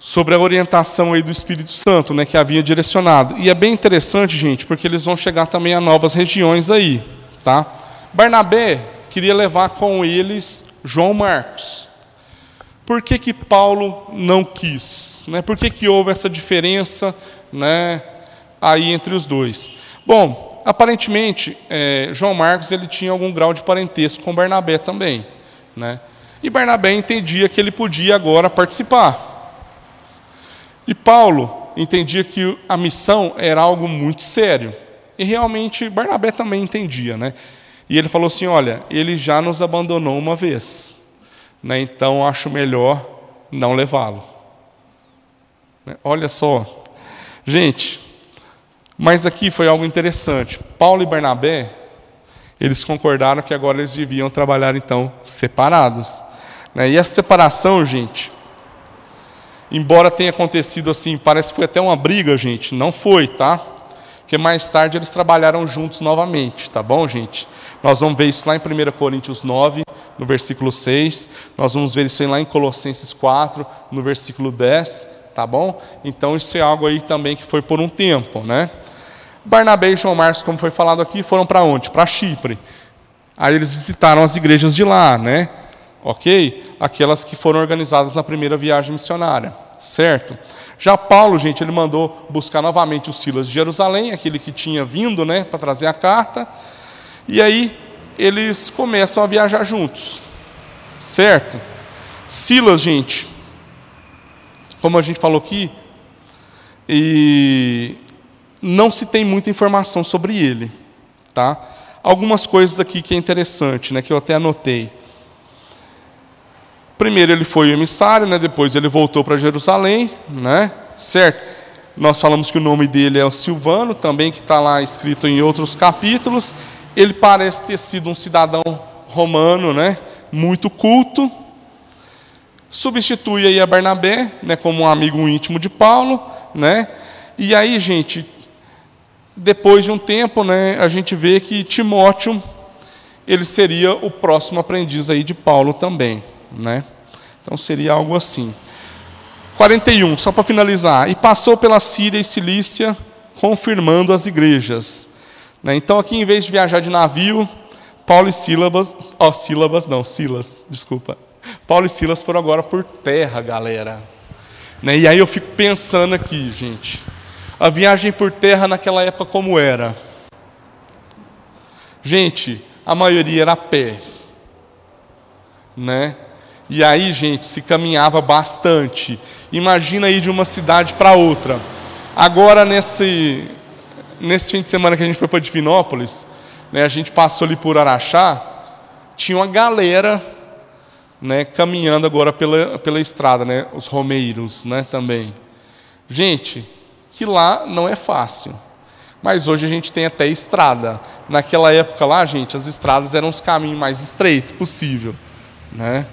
Sobre a orientação aí do Espírito Santo, né, que havia direcionado. E é bem interessante, gente, porque eles vão chegar também a novas regiões aí. Tá? Barnabé queria levar com eles João Marcos. Por que que Paulo não quis? Né? Por que que houve essa diferença, né, aí entre os dois? Bom, aparentemente, João Marcos ele tinha algum grau de parentesco com Barnabé também. Né? E Barnabé entendia que ele podia agora participar. E Paulo entendia que a missão era algo muito sério. E realmente Barnabé também entendia, né? E ele falou assim, olha, ele já nos abandonou uma vez, né? Então acho melhor não levá-lo. Olha só. Gente, mas aqui foi algo interessante. Paulo e Barnabé, eles concordaram que agora eles deviam trabalhar, então, separados. E essa separação, gente, embora tenha acontecido assim, parece que foi até uma briga, gente, não foi, tá? Porque mais tarde eles trabalharam juntos novamente, tá bom, gente? Nós vamos ver isso lá em 1 Coríntios 9, no versículo 6. Nós vamos ver isso lá em Colossenses 4, no versículo 10, tá bom? Então isso é algo aí também que foi por um tempo, né? Barnabé e João Marcos, como foi falado aqui, foram para onde? Para Chipre. Aí eles visitaram as igrejas de lá, né? Ok? Aquelas que foram organizadas na primeira viagem missionária, certo? Já Paulo, gente, ele mandou buscar novamente o Silas de Jerusalém, aquele que tinha vindo, né, para trazer a carta. E aí eles começam a viajar juntos, certo? Silas, gente, como a gente falou aqui, e não se tem muita informação sobre ele, tá? Algumas coisas aqui que é interessante, né, que eu até anotei. Primeiro ele foi emissário, né, depois ele voltou para Jerusalém, né, certo? Nós falamos que o nome dele é o Silvano, também que está lá escrito em outros capítulos. Ele parece ter sido um cidadão romano, né, muito culto. Substitui aí a Barnabé, né, como um amigo íntimo de Paulo, né? E aí, gente, depois de um tempo, né, a gente vê que Timóteo, ele seria o próximo aprendiz aí de Paulo também, né? Então seria algo assim. 41, só para finalizar. E passou pela Síria e Cilícia, confirmando as igrejas. Né? Então aqui, em vez de viajar de navio, Paulo e Silas, Paulo e Silas foram agora por terra, galera. Né? E aí eu fico pensando aqui, gente, a viagem por terra naquela época como era? Gente, a maioria era a pé, né? E aí, gente, se caminhava bastante. Imagina ir de uma cidade para outra. Agora, nesse fim de semana que a gente foi para Divinópolis, né, a gente passou ali por Araxá, tinha uma galera, né, caminhando agora pela estrada, né, os romeiros, né, também. Gente, que lá não é fácil. Mas hoje a gente tem até estrada. Naquela época lá, gente, as estradas eram os caminhos mais estreitos possível, né?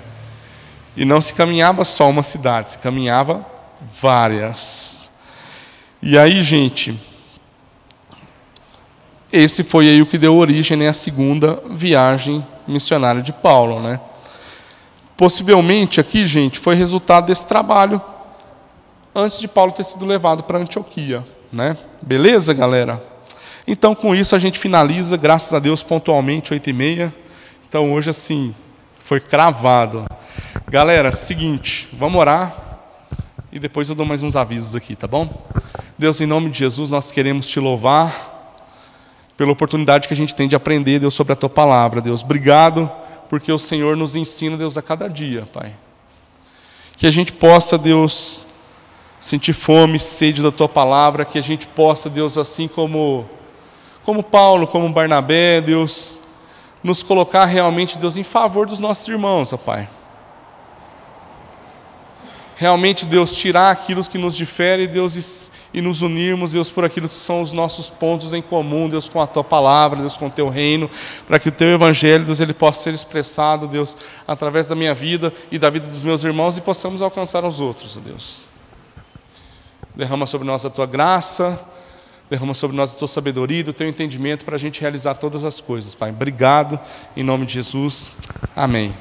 E não se caminhava só uma cidade, se caminhava várias. E aí, gente, esse foi aí o que deu origem, né, à segunda viagem missionária de Paulo, né? Possivelmente aqui, gente, foi resultado desse trabalho antes de Paulo ter sido levado para Antioquia, né? Beleza, galera? Então, com isso, a gente finaliza, graças a Deus, pontualmente, 8h30. Então, hoje, assim, foi cravado. Galera, seguinte, vamos orar e depois eu dou mais uns avisos aqui, tá bom? Deus, em nome de Jesus, nós queremos te louvar pela oportunidade que a gente tem de aprender, Deus, sobre a tua palavra, Deus. Obrigado, porque o Senhor nos ensina, Deus, a cada dia, Pai. Que a gente possa, Deus, sentir fome, sede da tua palavra, que a gente possa, Deus, assim como Paulo, como Barnabé, Deus, nos colocar realmente, Deus, em favor dos nossos irmãos, ó Pai. Realmente, Deus, tirar aquilo que nos difere, Deus, e nos unirmos, Deus, por aquilo que são os nossos pontos em comum, Deus, com a tua palavra, Deus, com o teu reino, para que o teu evangelho, Deus, ele possa ser expressado, Deus, através da minha vida e da vida dos meus irmãos e possamos alcançar os outros, ó Deus. Derrama sobre nós a tua graça, derrama sobre nós a tua sabedoria e o teu entendimento para a gente realizar todas as coisas, Pai. Obrigado, em nome de Jesus. Amém.